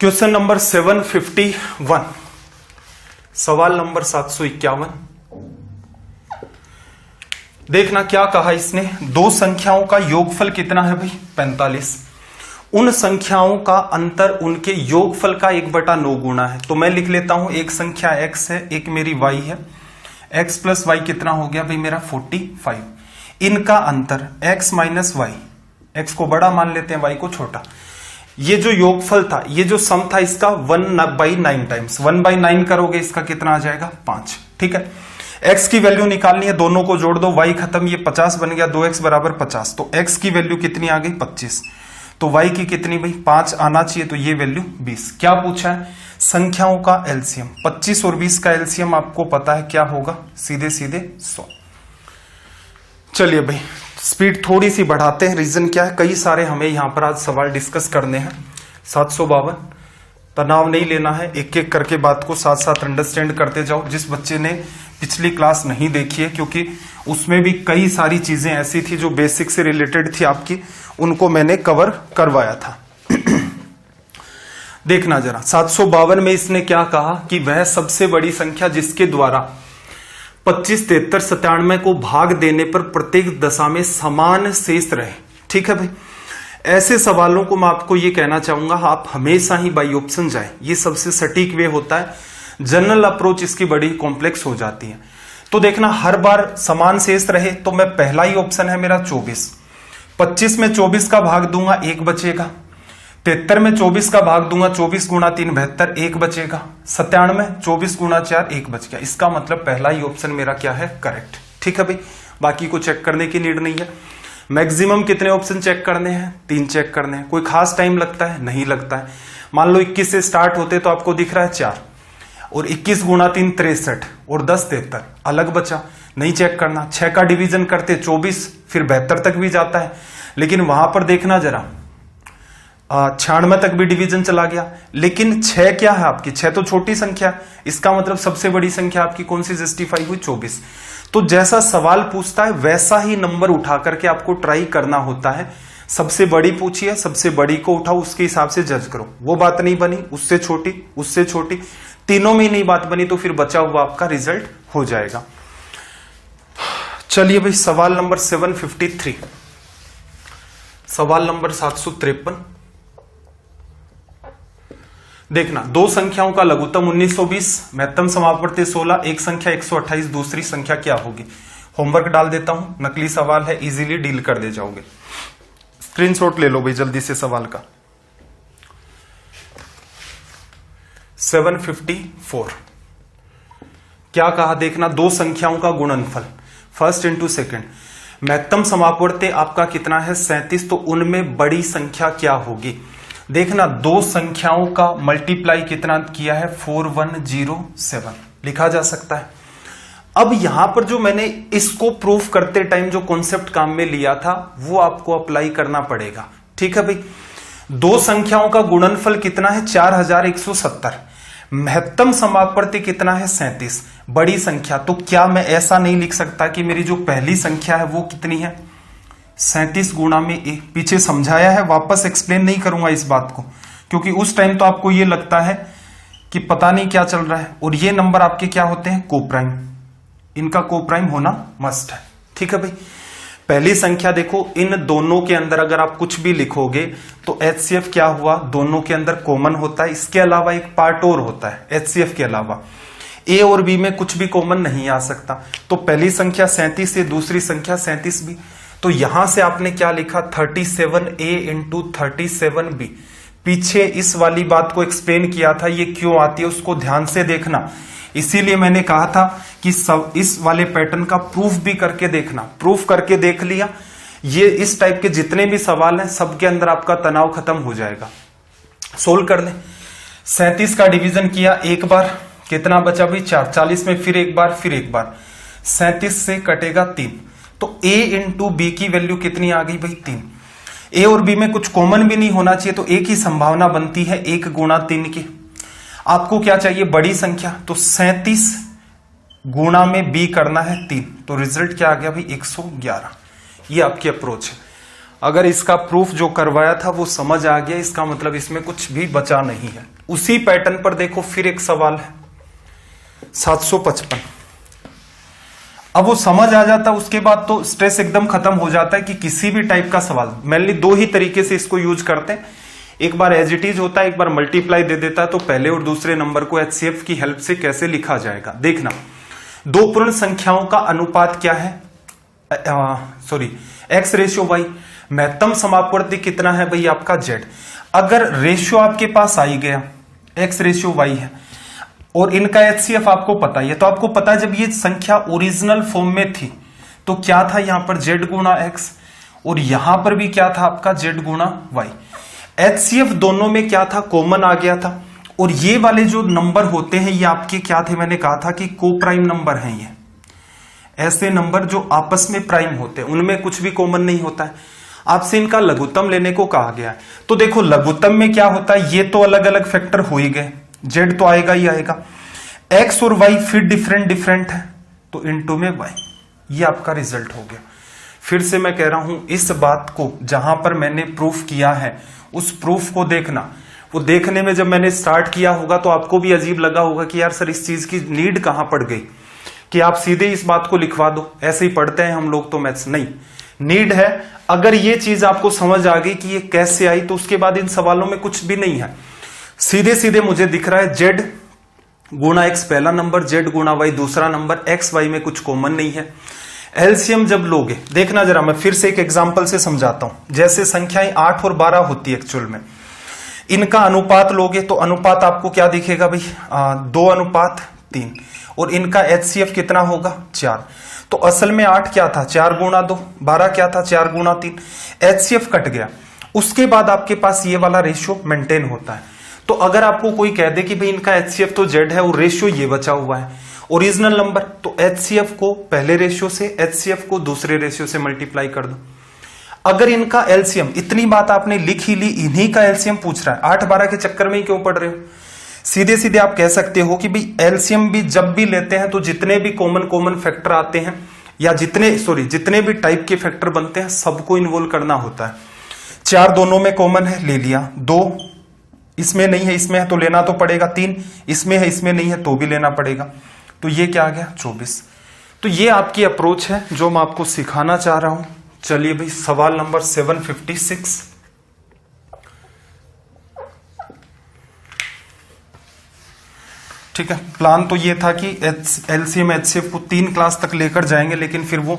क्वेश्चन नंबर 751, सवाल नंबर 751। देखना क्या कहा इसने, दो संख्याओं का योगफल कितना है भाई 45, उन संख्याओं का अंतर उनके योगफल का 1/9 गुना है। तो मैं लिख लेता हूं, एक संख्या x है, एक मेरी y है, x प्लस y कितना हो गया भाई मेरा 45, इनका अंतर x माइनस y, x को बड़ा मान लेते हैं y को छोटा, ये जो योगफल था, ये जो सम था इसका 1/9 टाइम्स, 1/9 करोगे इसका कितना आ जाएगा 5, ठीक है। x की वैल्यू निकालनी है, दोनों को जोड़ दो, y खत्म, ये 50 बन गया, 2x बराबर 50, तो x की वैल्यू कितनी आ गई 25, तो y की कितनी भाई 5 आना चाहिए, तो ये वैल्यू 20। क्या पूछा है, संख्याओं का एलसीएम, 25 और 20 का एलसीएम आपको पता है क्या होगा, सीधे सीधे 100। चलिए भाई स्पीड थोड़ी सी बढ़ाते हैं, रीजन क्या है, कई सारे हमें यहां पर आज सवाल डिस्कस करने हैं। 752, तनाव नहीं लेना है, एक एक करके बात को साथ साथ अंडरस्टैंड करते जाओ। जिस बच्चे ने पिछली क्लास नहीं देखी है, क्योंकि उसमें भी कई सारी चीजें ऐसी थी जो बेसिक से रिलेटेड थी आपकी, उनको मैंने कवर करवाया था। देखना जरा 752 में इसने क्या कहा कि वह सबसे बड़ी संख्या जिसके द्वारा 25, 73, 97 को भाग देने पर प्रत्येक दशा में समान शेष रहे। ठीक है भाई, ऐसे सवालों को मैं आपको ये कहना चाहूंगा, आप हमेशा ही बाई ऑप्शन जाए, ये सबसे सटीक वे होता है। जनरल अप्रोच इसकी बड़ी कॉम्प्लेक्स हो जाती है। तो देखना हर बार समान शेष रहे, तो मैं पहला ही ऑप्शन है मेरा 24, 25 में 24 का भाग दूंगा 1 बचेगा, 73 में 24 का भाग दूंगा 24 गुणा 3 72, 1 बचेगा, 97 में 24 गुणा 4 1 बच गया। इसका मतलब पहला ही ऑप्शन मेरा क्या है करेक्ट। ठीक है भाई, बाकी को चेक करने की नीड नहीं है। मैक्सिमम कितने ऑप्शन चेक करने हैं, 3 चेक करने हैं। कोई खास टाइम लगता है, नहीं लगता है। मान लो 21 से स्टार्ट होते तो आपको दिख रहा है 4, और 21 गुणा 3 63 और 10 73, अलग बचा, नहीं चेक करना। 6 का डिवीजन करते 24, फिर 72 तक भी जाता है, लेकिन वहां पर देखना जरा 96 तक भी डिवीजन चला गया। लेकिन 6 क्या है आपकी, 6 तो छोटी संख्या, इसका मतलब सबसे बड़ी संख्या आपकी कौन सी जस्टिफाई हुई 24। तो जैसा सवाल पूछता है वैसा ही नंबर उठा करके आपको ट्राई करना होता है। सबसे बड़ी पूछी है, सबसे बड़ी को उठाओ, उसके हिसाब से जज करो। वो बात नहीं बनी, उससे छोटी, उससे छोटी, तीनों में नहीं बात बनी, तो फिर बचा हुआ आपका रिजल्ट हो जाएगा। चलिए भाई सवाल नंबर 753, सवाल नंबर 753। देखना, दो संख्याओं का लघुत्तम 1920, महत्तम समापवर्ती 16, एक संख्या 128, दूसरी संख्या क्या होगी। होमवर्क डाल देता हूं, नकली सवाल है, इजीली डील कर दे जाओगे। स्क्रीनशॉट ले लो भाई जल्दी से सवाल का। 754 क्या कहा, देखना, दो संख्याओं का गुणनफल फर्स्ट इंटू सेकेंड, महत्तम समापवर्ती आपका कितना है 37, तो उनमें बड़ी संख्या क्या होगी। देखना, दो संख्याओं का मल्टीप्लाई कितना किया है 4107, लिखा जा सकता है। अब यहां पर जो मैंने इसको प्रूफ करते टाइम जो कॉन्सेप्ट काम में लिया था वो आपको अप्लाई करना पड़ेगा। ठीक है भाई, दो संख्याओं का गुणनफल कितना है 4170, महत्तम समापवर्ती कितना है 37, बड़ी संख्या। तो क्या मैं ऐसा नहीं लिख सकता कि मेरी जो पहली संख्या है वो कितनी है 37 गुणा में ए। पीछे समझाया है, वापस एक्सप्लेन नहीं करूंगा इस बात को, क्योंकि उस टाइम तो आपको ये लगता है कि पता नहीं क्या चल रहा है। और ये नंबर आपके क्या होते हैं कोप्राइम, इनका कोप्राइम होना मस्ट है। ठीक है भाई, पहली संख्या देखो, इन दोनों के अंदर अगर आप कुछ भी लिखोगे तो एचसीएफ क्या हुआ, दोनों के अंदर कॉमन होता है। इसके अलावा एक पार्ट और होता है एचसीएफ के अलावा, ए और बी में कुछ भी कॉमन नहीं आ सकता। तो पहली संख्या 37 है, दूसरी संख्या 37 भी। तो यहां से आपने क्या लिखा 37a इंटू 37b। पीछे इस वाली बात को एक्सप्लेन किया था, ये क्यों आती है उसको ध्यान से देखना। इसीलिए मैंने कहा था कि सब इस वाले पैटर्न का प्रूफ भी करके देखना। प्रूफ करके देख लिया, ये इस टाइप के जितने भी सवाल हैं सबके अंदर आपका तनाव खत्म हो जाएगा। सोल्व कर लें। 37 का डिवीजन किया एक बार, कितना बचा भाई 4, 40 में फिर एक बार, 37 से कटेगा 3, तो a इंटू बी की वैल्यू कितनी आ गई भाई 3। a और b में कुछ कॉमन भी नहीं होना चाहिए, तो a की संभावना बनती है 1 गुणा 3 की। आपको क्या चाहिए, बड़ी संख्या, तो 37 गुणा में b करना है 3, तो रिजल्ट क्या आ गया भाई 111। ये आपकी अप्रोच है। अगर इसका प्रूफ जो करवाया था वो समझ आ गया, इसका मतलब इसमें कुछ भी बचा नहीं है। उसी पैटर्न पर देखो फिर एक सवाल है 755। अब वो समझ आ जाता है, उसके बाद तो स्ट्रेस एकदम खत्म हो जाता है कि किसी भी टाइप का सवाल, मेनली 2 ही तरीके से इसको यूज करते हैं। एक बार एज इट इज होता है, एक बार मल्टीप्लाई दे देता है, तो पहले और दूसरे नंबर को HCF की हेल्प से कैसे लिखा जाएगा देखना। 2 पूर्ण संख्याओं का अनुपात क्या है, X रेशियो Y। महत्तम समापवर्ती कितना है भाई आपका Z। अगर रेशियो आपके पास आ ही गया, X रेशियो Y है, और इनका HCF आपको पता ही है, तो आपको पता है जब ये संख्या ओरिजिनल फॉर्म में थी तो क्या था यहां पर Z गुणा X, और यहां पर भी क्या था आपका Z गुणा Y। HCF दोनों में क्या था, कॉमन आ गया था। और ये वाले जो नंबर होते हैं ये आपके क्या थे, मैंने कहा था कि को प्राइम नंबर हैं। ये ऐसे नंबर जो आपस में प्राइम होते हैं, उनमें कुछ भी कॉमन नहीं होता है। आपसे इनका लघुत्तम लेने को कहा गया है। तो देखो लघुत्तम में क्या होता है, ये तो अलग अलग फैक्टर हो ही गए, Z तो आएगा ही आएगा, X और Y फिर डिफरेंट है, तो इनटू में Y। ये आपका रिजल्ट हो गया। फिर से मैं कह रहा हूं, इस बात को जहां पर मैंने प्रूफ किया है उस प्रूफ को देखना। वो देखने में जब मैंने स्टार्ट किया होगा तो आपको भी अजीब लगा होगा कि यार सर इस चीज की नीड कहां पड़ गई कि आप सीधे इस बात को लिखवा दो, ऐसे ही पढ़ते हैं हम लोग तो मैथ्स। नहीं, नीड है। अगर ये चीज आपको समझ आ गई कि ये कैसे आई, तो उसके बाद इन सवालों में कुछ भी नहीं है। सीधे सीधे मुझे दिख रहा है Z गुणा X पहला नंबर, Z गुणा Y दूसरा नंबर, X Y में कुछ कॉमन नहीं है। एलसीएम जब लोगे, देखना जरा, मैं फिर से एक एग्जांपल से समझाता हूं। जैसे संख्याएं 8 और 12 होती है एक्चुअल में, इनका अनुपात लोगे तो अनुपात आपको क्या दिखेगा भाई 2:3, और इनका HCF कितना होगा 4। तो असल में 8 क्या था 4 गुणा 2, 12 क्या था 4 गुणा 3, HCF कट गया। उसके बाद आपके पास ये वाला रेशियो मेंटेन होता है। तो अगर आपको कोई कह दे कि भाई इनका HCF तो Z है और रेशियो ये बचा हुआ है ओरिजिनल नंबर, तो HCF को पहले रेशियो से, HCF को दूसरे रेशियो से मल्टीप्लाई कर दो। अगर इनका एलसीएम, इतनी बात आपने लिख ही ली, इन्हीं का एलसीएम पूछ रहा है, 8-12 के चक्कर में ही क्यों पढ़ रहे हो। सीधे सीधे आप कह सकते हो कि भाई एलसीएम भी जब भी लेते हैं तो जितने भी कॉमन फैक्टर आते हैं, या जितने भी टाइप के फैक्टर बनते हैं सबको इन्वॉल्व करना होता है। 4 दोनों में कॉमन है, ले लिया। 2 इसमें नहीं है, इसमें है तो लेना तो पड़ेगा। 3 इसमें है, इसमें नहीं है तो भी लेना पड़ेगा। तो ये क्या आ गया 24। तो ये आपकी अप्रोच है जो मैं आपको सिखाना चाह रहा हूं। चलिए भाई सवाल नंबर 756। ठीक है, प्लान तो ये था कि एलसीएम एचसीएफ को 3 क्लास तक लेकर जाएंगे, लेकिन फिर वो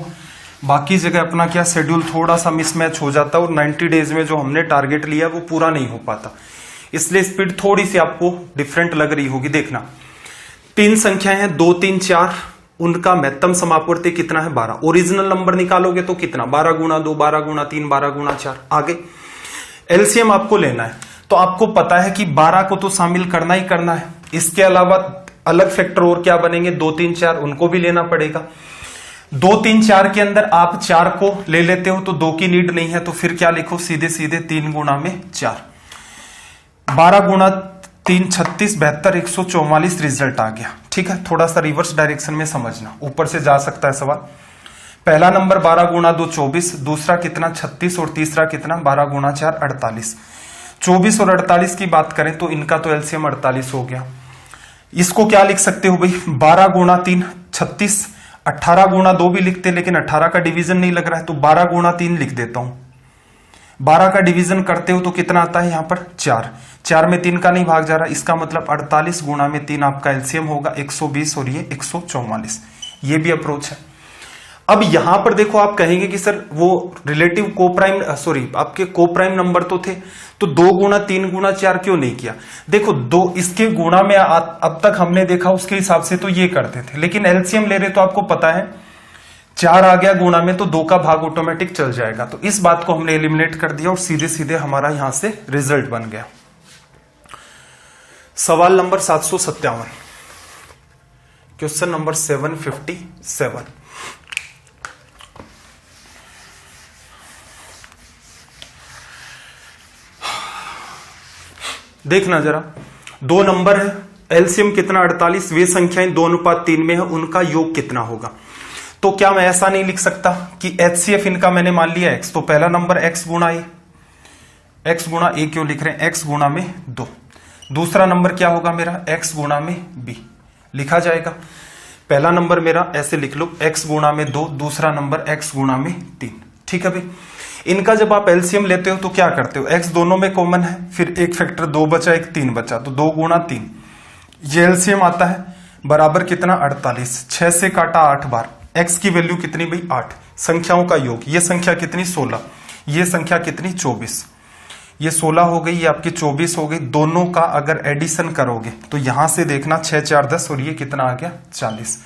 बाकी जगह अपना क्या शेड्यूल थोड़ा सा मिसमैच हो जाता है और 90 डेज में जो हमने टारगेट लिया वो पूरा नहीं हो पाता, इसलिए स्पीड थोड़ी सी आपको डिफरेंट लग रही होगी। देखना 3 संख्याएं हैं 2, 3, 4, उनका महत्तम समापवर्ती कितना है 12। ओरिजिनल नंबर निकालोगे तो कितना 12 गुणा 2, 12 गुणा 3, 12 गुणा 4। आगे एलसीएम आपको लेना है, तो आपको पता है कि 12 को तो शामिल करना ही करना है। इसके अलावा अलग फैक्टर और क्या बनेंगे 2, 3, 4, उनको भी लेना पड़ेगा। 2, 3, 4 के अंदर आप 4 को ले लेते हो तो 2 की नीड नहीं है, तो फिर क्या लिखो सीधे सीधे 3 गुणा में 4। 12 गुणा 3 36, 72, 144 रिजल्ट आ गया। ठीक है, थोड़ा सा रिवर्स डायरेक्शन में समझना, ऊपर से जा सकता है सवाल। पहला नंबर 12 गुणा 2 24, दूसरा कितना 36, और तीसरा कितना 12 गुणा 4 48। 24 और 48 की बात करें तो इनका तो एलसीएम 48 हो गया। इसको क्या लिख सकते हो भाई 12 गुणा 3 36, 18 गुणा 2 भी लिखते, लेकिन 18 का डिवीजन नहीं लग रहा है तो 12 गुणा 3 लिख देता हूं। 12 का डिवीजन करते हो तो कितना आता है यहां पर 4, 4 में 3 का नहीं भाग जा रहा, इसका मतलब 48 गुणा में 3 आपका एलसीएम होगा 120 और ये 144। ये भी अप्रोच है। अब यहां पर देखो, आप कहेंगे कि सर वो रिलेटिव कोप्राइम, सॉरी आपके कोप्राइम नंबर तो थे, तो 2 गुना 3 गुना 4 क्यों नहीं किया? देखो 2 इसके गुणा में अब तक हमने देखा उसके हिसाब से तो ये करते थे, लेकिन एलसीएम ले रहे तो आपको पता है 4 आ गया गुणा में तो 2 का भाग ऑटोमेटिक चल जाएगा। तो इस बात को हमने एलिमिनेट कर दिया और सीधे सीधे हमारा यहां से रिजल्ट बन गया। सवाल नंबर 757, क्वेश्चन नंबर 757। देखना जरा, 2 नंबर है, एलसीएम कितना 48, वे संख्याएं 2:3 में है, उनका योग कितना होगा? तो क्या मैं ऐसा नहीं लिख सकता कि एचसीएफ इनका मैंने मान लिया x, तो पहला नंबर x गुणा a, x गुणा a क्यों लिख रहे हैं? x गुणा में 2। दूसरा नंबर क्या होगा मेरा? x गुणा में b लिखा जाएगा। पहला नंबर मेरा ऐसे लिख लो, x गुणा में 2, दूसरा नंबर x गुणा में 3। ठीक है भाई, इनका जब आप एलसीएम लेते हो तो क्या करते हो? x दोनों में कॉमन है, फिर एक फैक्टर 2 बचा, एक 3 बचा, तो 2 गुणा 3, ये एलसीएम आता है बराबर कितना? 48। 6 से काटा 8 बार, x की वैल्यू कितनी भाई? 8। संख्याओं का योग, ये संख्या कितनी? 16, ये संख्या कितनी? 24। ये 16 हो गई, ये आपकी 24 हो गई। दोनों का अगर एडिशन करोगे तो यहां से देखना 6 4 10 और ये कितना आ गया? 40।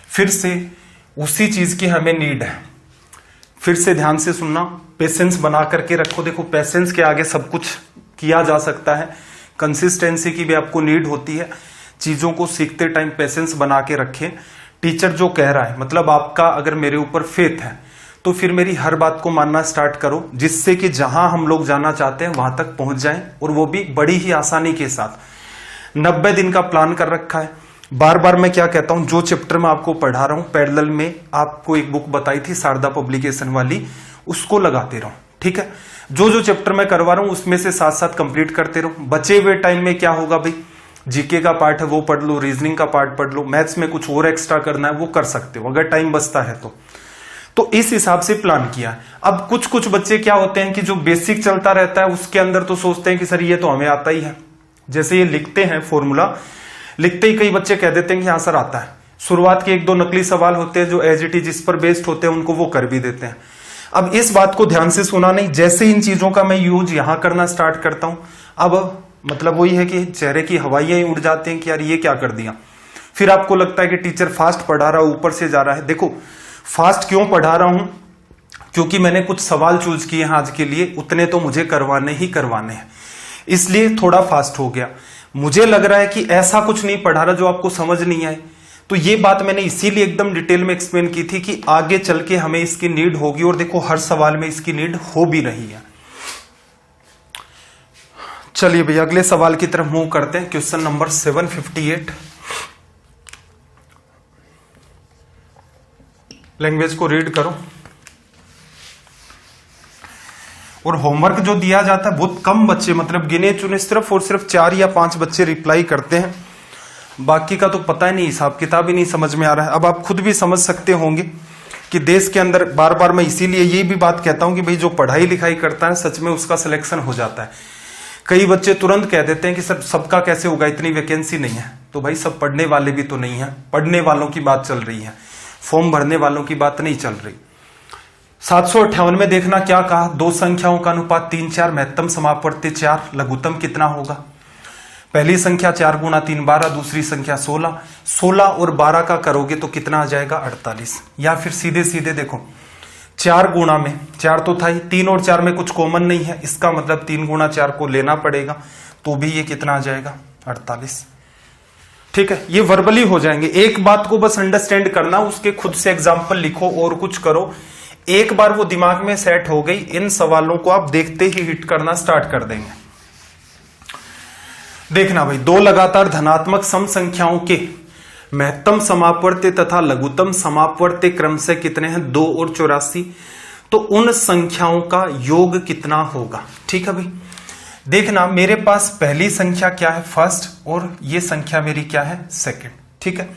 फिर से उसी चीज की हमें नीड है, फिर से ध्यान से सुनना, पेशेंस बना करके रखो। देखो पेशेंस के आगे सब कुछ किया जा सकता है, कंसिस्टेंसी की भी आपको नीड होती है। चीजों को सीखते टाइम पेशेंस बना के रखें। टीचर जो कह रहा है, मतलब आपका अगर मेरे ऊपर फेथ है तो फिर मेरी हर बात को मानना स्टार्ट करो, जिससे कि जहां हम लोग जाना चाहते हैं वहां तक पहुंच जाएं, और वो भी बड़ी ही आसानी के साथ। 90 दिन का प्लान कर रखा है। बार बार मैं क्या कहता हूं, जो चैप्टर में आपको पढ़ा रहा हूं, पैरेलल में आपको एक बुक बताई थी शारदा पब्लिकेशन वाली, उसको लगाते रहो। ठीक है, जो चैप्टर मैं करवा रहा हूं उसमें से साथ साथ कंप्लीट करते रहो। बचे हुए टाइम में क्या होगा भाई, जीके का पार्ट है वो पढ़ लो, रीजनिंग का पार्ट पढ़ लो, मैथ्स में कुछ और एक्स्ट्रा करना है वो कर सकते हो अगर टाइम बचता है तो इस हिसाब से प्लान किया है। अब कुछ बच्चे क्या होते हैं कि जो बेसिक चलता रहता है उसके अंदर तो सोचते हैं कि सर ये तो हमें आता ही है। जैसे ये लिखते हैं फॉर्मूला, लिखते ही कई बच्चे कह देते हैं कि हाँ सर आता है। शुरुआत के 1-2 नकली सवाल होते हैं जो एज इट इज जिस पर बेस्ड होते हैं उनको वो कर भी देते हैं। अब इस बात को ध्यान से सुना नहीं, जैसे इन चीजों का मैं यूज यहां करना स्टार्ट करता हूं, अब मतलब वही है कि चेहरे की हवाइयां ही उड़ जाते हैं कि यार ये क्या कर दिया। फिर आपको लगता है कि टीचर फास्ट पढ़ा रहा है, ऊपर से जा रहा है। देखो फास्ट क्यों पढ़ा रहा हूं, क्योंकि मैंने कुछ सवाल चूज किए हैं आज के लिए, उतने तो मुझे करवाने ही करवाने हैं, इसलिए थोड़ा फास्ट हो गया। मुझे लग रहा है कि ऐसा कुछ नहीं पढ़ा रहा जो आपको समझ नहीं आए, तो ये बात मैंने इसीलिए एकदम डिटेल में एक्सप्लेन की थी कि आगे चल के हमें इसकी नीड होगी, और देखो हर सवाल में इसकी नीड हो भी रही है। चलिए भैया अगले सवाल की तरफ मूव करते हैं। Question number 758। लैंग्वेज को रीड करो, और होमवर्क जो दिया जाता है बहुत कम बच्चे, मतलब गिने चुने सिर्फ और सिर्फ 4 या 5 बच्चे रिप्लाई करते हैं, बाकी का तो पता ही नहीं, हिसाब किताब ही नहीं समझ में आ रहा है। अब आप खुद भी समझ सकते होंगे कि देश के अंदर बार बार मैं इसीलिए ये भी बात कहता हूं कि भाई जो पढ़ाई लिखाई करता है सच में उसका सिलेक्शन हो जाता है। कई बच्चे तुरंत कह देते हैं कि सर सबका कैसे होगा, इतनी वैकेंसी नहीं है। तो भाई सब पढ़ने वाले भी तो नहीं है, पढ़ने वालों की बात चल रही है, फॉर्म भरने वालों की बात नहीं चल रही। 758 में देखना क्या कहा, 2 संख्याओं का अनुपात 3 4, महत्तम समापवर्ती 4, लघुत्तम कितना होगा? पहली संख्या 4 गुणा 3 12, दूसरी संख्या 16। 16 और 12 का करोगे तो कितना आ जाएगा? 48। या फिर सीधे सीधे देखो 4 गुणा में 4 तो था ही, 3 और 4 में कुछ कॉमन नहीं है, इसका मतलब 3 गुणा 4 को लेना पड़ेगा, तो भी ये कितना आ जाएगा? 48। ठीक है, ये वर्बली हो जाएंगे। एक बात को बस अंडरस्टैंड करना, उसके खुद से एग्जाम्पल लिखो और कुछ करो। एक बार वो दिमाग में सेट हो गई, इन सवालों को आप देखते ही हिट करना स्टार्ट कर देंगे। देखना भाई, 2 लगातार धनात्मक सम संख्याओं के महत्तम समापवर्ती तथा लघुत्तम समापवर्ती क्रम से कितने हैं? 2 और 84। तो उन संख्याओं का योग कितना होगा? ठीक है भाई, देखना मेरे पास पहली संख्या क्या है? फर्स्ट, और ये संख्या मेरी क्या है? सेकंड। ठीक है,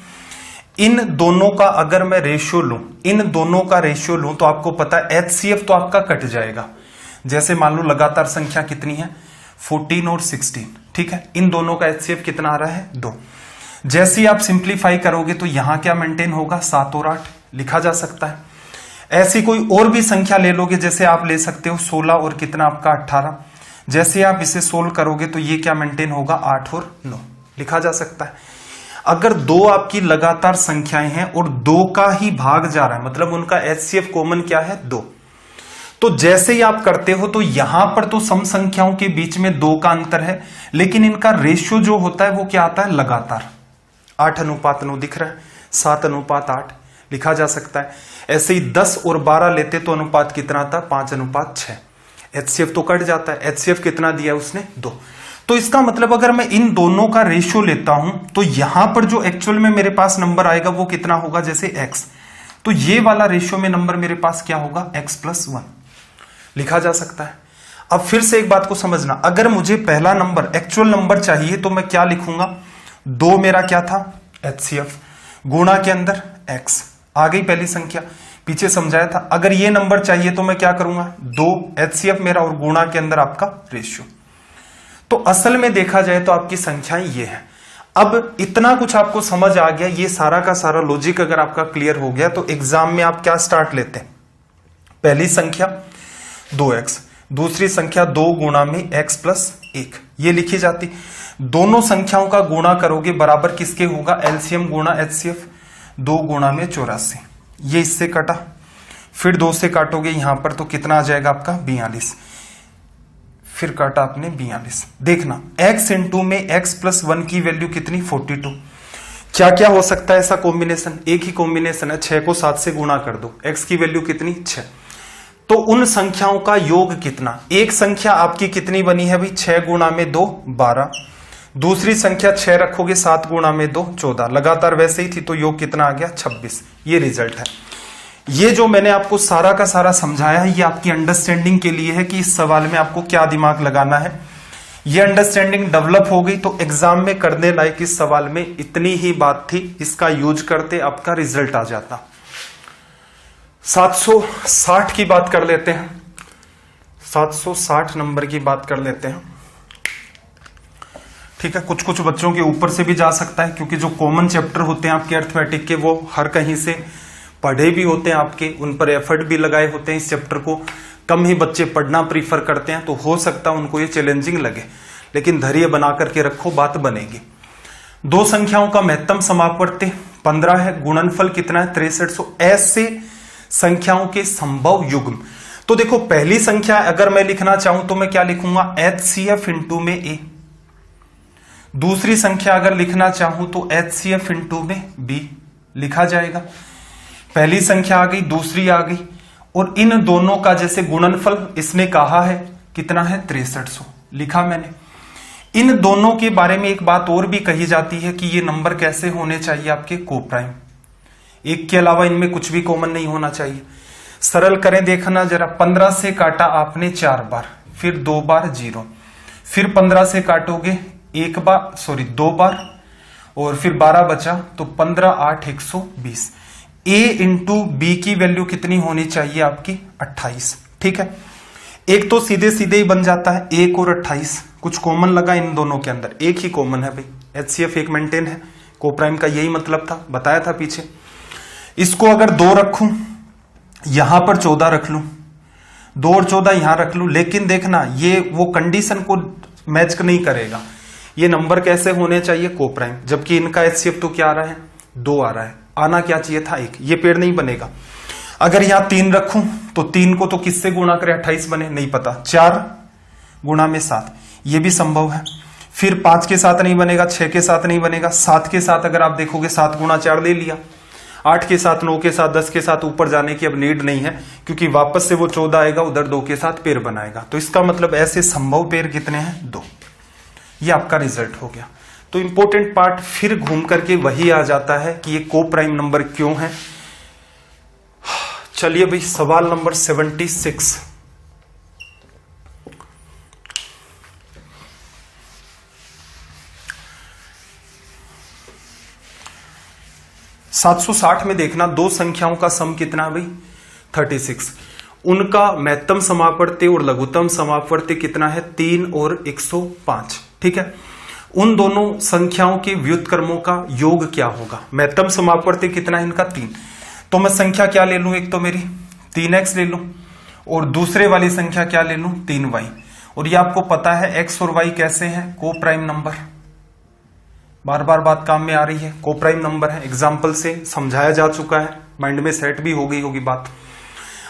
इन दोनों का अगर मैं रेशियो लूं, इन दोनों का रेशियो लूं तो आपको पता है एचसीएफ तो आपका कट जाएगा। जैसे मान लो लगातार संख्या कितनी है? 14 और 16। ठीक है, इन दोनों का एचसीएफ कितना आ रहा है? 2। जैसे ही आप सिंप्लीफाई करोगे तो यहां क्या मेंटेन होगा? 7 और 8 लिखा जा सकता है। ऐसी कोई और भी संख्या ले लोगे, जैसे आप ले सकते हो 16 और कितना आपका 18। जैसे आप इसे सोल्व करोगे तो ये क्या मेंटेन होगा, 8 और 9 लिखा जा सकता है। अगर दो आपकी लगातार संख्याएं हैं और दो का ही भाग जा रहा है, मतलब उनका एचसीएफ कॉमन क्या है, 2, तो जैसे ही आप करते हो तो यहां पर तो सम संख्याओं के बीच में 2 का अंतर है, लेकिन इनका रेशियो जो होता है वो क्या आता है, लगातार। 8:9 दिख रहा है, 7:8 लिखा जा सकता है। ऐसे ही 10 और 12 लेते तो अनुपात कितना था, 5:6। एचसीएफ तो कट जाता है, एचसीएफ कितना दिया है उसने, 2। तो इसका मतलब अगर मैं इन दोनों का रेशियो लेता हूं तो यहां पर जो एक्चुअल में मेरे पास नंबर आएगा वो कितना होगा, जैसे x, तो ये वाला रेशियो में नंबर मेरे पास क्या होगा, x+1 लिखा जा सकता है। अब फिर से एक बात को समझना, अगर मुझे पहला नंबर एक्चुअल नंबर चाहिए तो मैं क्या लिखूंगा, 2 मेरा क्या था, एचसीएफ, गुणा के अंदर x, आ गई पहली संख्या, पीछे समझाया था। अगर ये नंबर चाहिए तो मैं क्या करूंगा, 2 एचसीएफ मेरा और गुणा के अंदर आपका रेशियो। तो असल में देखा जाए तो आपकी संख्याएं ये है। अब इतना कुछ आपको समझ आ गया, ये सारा का सारा लॉजिक अगर आपका क्लियर हो गया तो एग्जाम में आप क्या स्टार्ट लेते हैं, पहली संख्या 2x, दूसरी संख्या 2 गुणा में x+1, ये लिखी जाती। दोनों संख्याओं का गुणा करोगे बराबर किसके होगा, एलसीएम गुणा एचसीएफ, 2 गुणा में 84, ये इससे कटा, फिर 2 से काटोगे यहां पर तो कितना आ जाएगा आपका 42, फिर काटा आपने 42। देखना x इंटू में x+1 की वैल्यू कितनी, 42। क्या क्या हो सकता है ऐसा कॉम्बिनेशन, एक ही कॉम्बिनेशन है, 6 को 7 से गुणा कर दो, x की वैल्यू कितनी, 6। तो उन संख्याओं का योग कितना, एक संख्या आपकी कितनी बनी है भाई, 6 गुणा में 2 12, दूसरी संख्या 6 रखोगे 7 गुणा में 2 14, लगातार वैसे ही थी तो योग कितना आ गया, 26। ये रिजल्ट है। ये जो मैंने आपको सारा का सारा समझाया है ये आपकी अंडरस्टैंडिंग के लिए है कि इस सवाल में आपको क्या दिमाग लगाना है। ये अंडरस्टैंडिंग डेवलप हो गई तो एग्जाम में करने लायक इस सवाल में इतनी ही बात थी, इसका यूज करते आपका रिजल्ट आ जाता। 760 की बात कर लेते हैं, 760 नंबर की बात कर लेते हैं। ठीक है, कुछ कुछ बच्चों के ऊपर से भी जा सकता है क्योंकि जो कॉमन चैप्टर होते हैं आपके अर्थमेटिक के वो हर कहीं से पढ़े भी होते हैं आपके, उन पर एफर्ट भी लगाए होते हैं। इस चैप्टर को कम ही बच्चे पढ़ना प्रीफर करते हैं तो हो सकता है उनको ये चैलेंजिंग लगे, लेकिन धैर्य बना करके रखो, बात बनेगी। दो संख्याओं का महत्तम समापवर्ती 15 है, गुणनफल कितना है 6300। ऐसे संख्याओं के संभव युग्म, तो देखो पहली संख्या अगर मैं लिखना चाहूं तो मैं क्या लिखूंगा, एचसीएफ इंटू में ए। दूसरी संख्या अगर लिखना चाहूं तो एचसीएफ इंटू में बी लिखा जाएगा। पहली संख्या आ गई, दूसरी आ गई, और इन दोनों का जैसे गुणनफल इसने कहा है कितना है 6300 लिखा मैंने। इन दोनों के बारे में एक बात और भी कही जाती है कि ये नंबर कैसे होने चाहिए आपके, कोप्राइम। एक के अलावा इनमें कुछ भी कॉमन नहीं होना चाहिए। सरल करें देखना जरा, 15 से काटा आपने 4 बार, फिर 2 बार 0, फिर 15 से काटोगे 2 बार, और फिर 12 बचा तो 15 8 120। a इंटू बी की वैल्यू कितनी होनी चाहिए आपकी 28। ठीक है, एक तो सीधे सीधे ही बन जाता है 1 और 28, कुछ कॉमन लगा इन दोनों के अंदर, एक ही कॉमन है भाई, एचसीएफ एक मेंटेन है, कोप्राइम का यही मतलब था, बताया था पीछे। इसको अगर 2 रखूं यहां पर 14 रख लूं, 2 और 14 यहां रख लूं, लेकिन देखना ये वो कंडीशन को मैच नहीं करेगा। ये नंबर कैसे होने चाहिए, कोप्राइम, जबकि इनका एचसीएफ तो क्या आ रहा है 2 आ रहा है, आना क्या चाहिए था 1, ये पेड़ नहीं बनेगा। अगर यहां 3 रखूं तो 3 को तो किससे गुणा करें 28 बने, नहीं पता, 4 गुणा में 7, ये भी संभव है। फिर 5 के साथ नहीं बनेगा, 6 के साथ नहीं बनेगा, 7 के साथ अगर आप देखोगे 7 गुणा 4 ले लिया, 8 के साथ, 9 के साथ, 10 के साथ ऊपर जाने की अब नीड नहीं है क्योंकि वापस से वो 14 आएगा, उधर 2 के साथ पेड़ बनाएगा। तो इसका मतलब ऐसे संभव पेड़ कितने हैं 2। ये आपका रिजल्ट हो गया। तो इंपॉर्टेंट पार्ट फिर घूम करके वही आ जाता है कि ये कोप्राइम नंबर क्यों है। चलिए भाई सवाल नंबर 76। (760) में देखना दो संख्याओं का सम कितना भाई 36, उनका महत्तम समापवर्ती और लघुत्तम समापवर्ती कितना है 3 और 105। ठीक है, उन दोनों संख्याओं के व्युत्क्रमों का योग क्या होगा। महत्तम समापवर्ती कितना है इनका 3, तो मैं संख्या क्या ले लूं, एक तो मेरी 3x ले लूं और दूसरे वाली संख्या क्या ले लूं 3y। और ये आपको पता है x और y कैसे हैं, को प्राइम नंबर। बार बार बात काम में आ रही है, को प्राइम नंबर है, एग्जाम्पल से समझाया जा चुका है, माइंड में सेट भी हो गई होगी बात।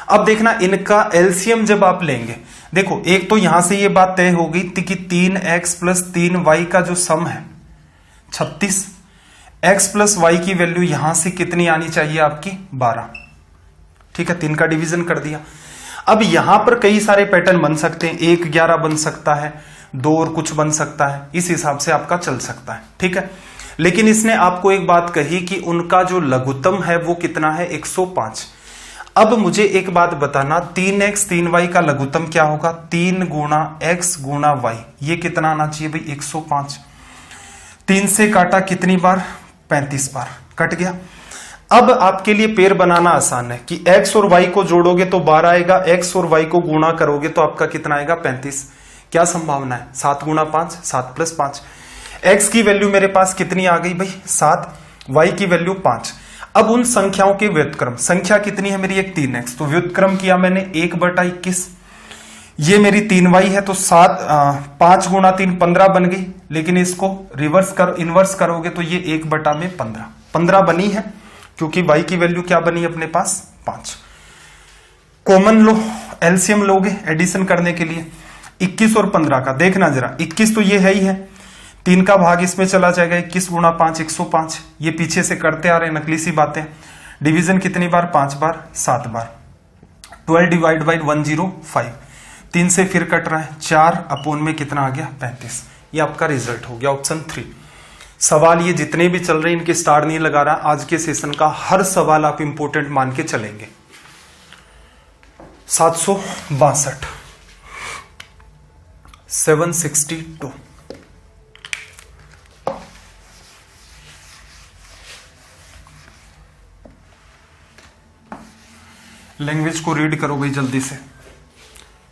अब देखना इनका एलसीएम जब आप लेंगे, देखो एक तो यहां से ये बात तय हो गई थी कि 3x प्लस 3y का जो सम है 36, x प्लस y की वैल्यू यहां से कितनी आनी चाहिए आपकी 12। ठीक है, 3 का डिवीजन कर दिया। अब यहां पर कई सारे पैटर्न बन सकते हैं, 1 11 बन सकता है, 2 और कुछ बन सकता है, इस हिसाब से आपका चल सकता है। ठीक है, लेकिन इसने आपको एक बात कही कि उनका जो लघुत्तम है वो कितना है 105। अब मुझे एक बात बताना, 3x 3y का लघुत्तम क्या होगा, 3 गुणा x गुणा y, ये कितना आना चाहिए भाई 105। 3 से काटा कितनी बार 35 बार, कट गया। अब आपके लिए पेड़ बनाना आसान है कि x और y को जोड़ोगे तो 12 आएगा, x और y को गुणा करोगे तो आपका कितना आएगा 35। क्या संभावना है, 7 गुणा 5, 7 प्लस 5। x की वैल्यू मेरे पास कितनी आ गई भाई 7, y की वैल्यू 5। अब उन संख्याओं के व्युत्क्रम, संख्या कितनी है मेरी एक 3x, तो व्युत्क्रम किया मैंने 1/21। ये मेरी 3y है तो 5 गुणा 3 15 बन गई, लेकिन इसको इनवर्स करोगे तो ये 1/15 बनी है, क्योंकि y की वैल्यू क्या बनी अपने पास 5। कॉमन लो, एलसीएम लोगे एडिशन करने के लिए 21 और 15 का, देखना जरा 21 तो ये है ही है, 3 का भाग इसमें चला जाएगा, 21 गुणा 5 105। ये पीछे से करते आ रहे हैं नकली सी बातें। डिवीजन कितनी बार 5 बार 7 बार। 12 डिवाइड बाई 105, 3 से फिर कट रहा है, 4 अपोन में कितना आ गया 35। ये आपका रिजल्ट हो गया ऑप्शन 3। सवाल ये जितने भी चल रहे हैं इनके स्टार नहीं लगा रहा, आज के सेशन का हर सवाल आप इंपोर्टेंट मान के चलेंगे। 762 762 लैंग्वेज को रीड करो भाई जल्दी से।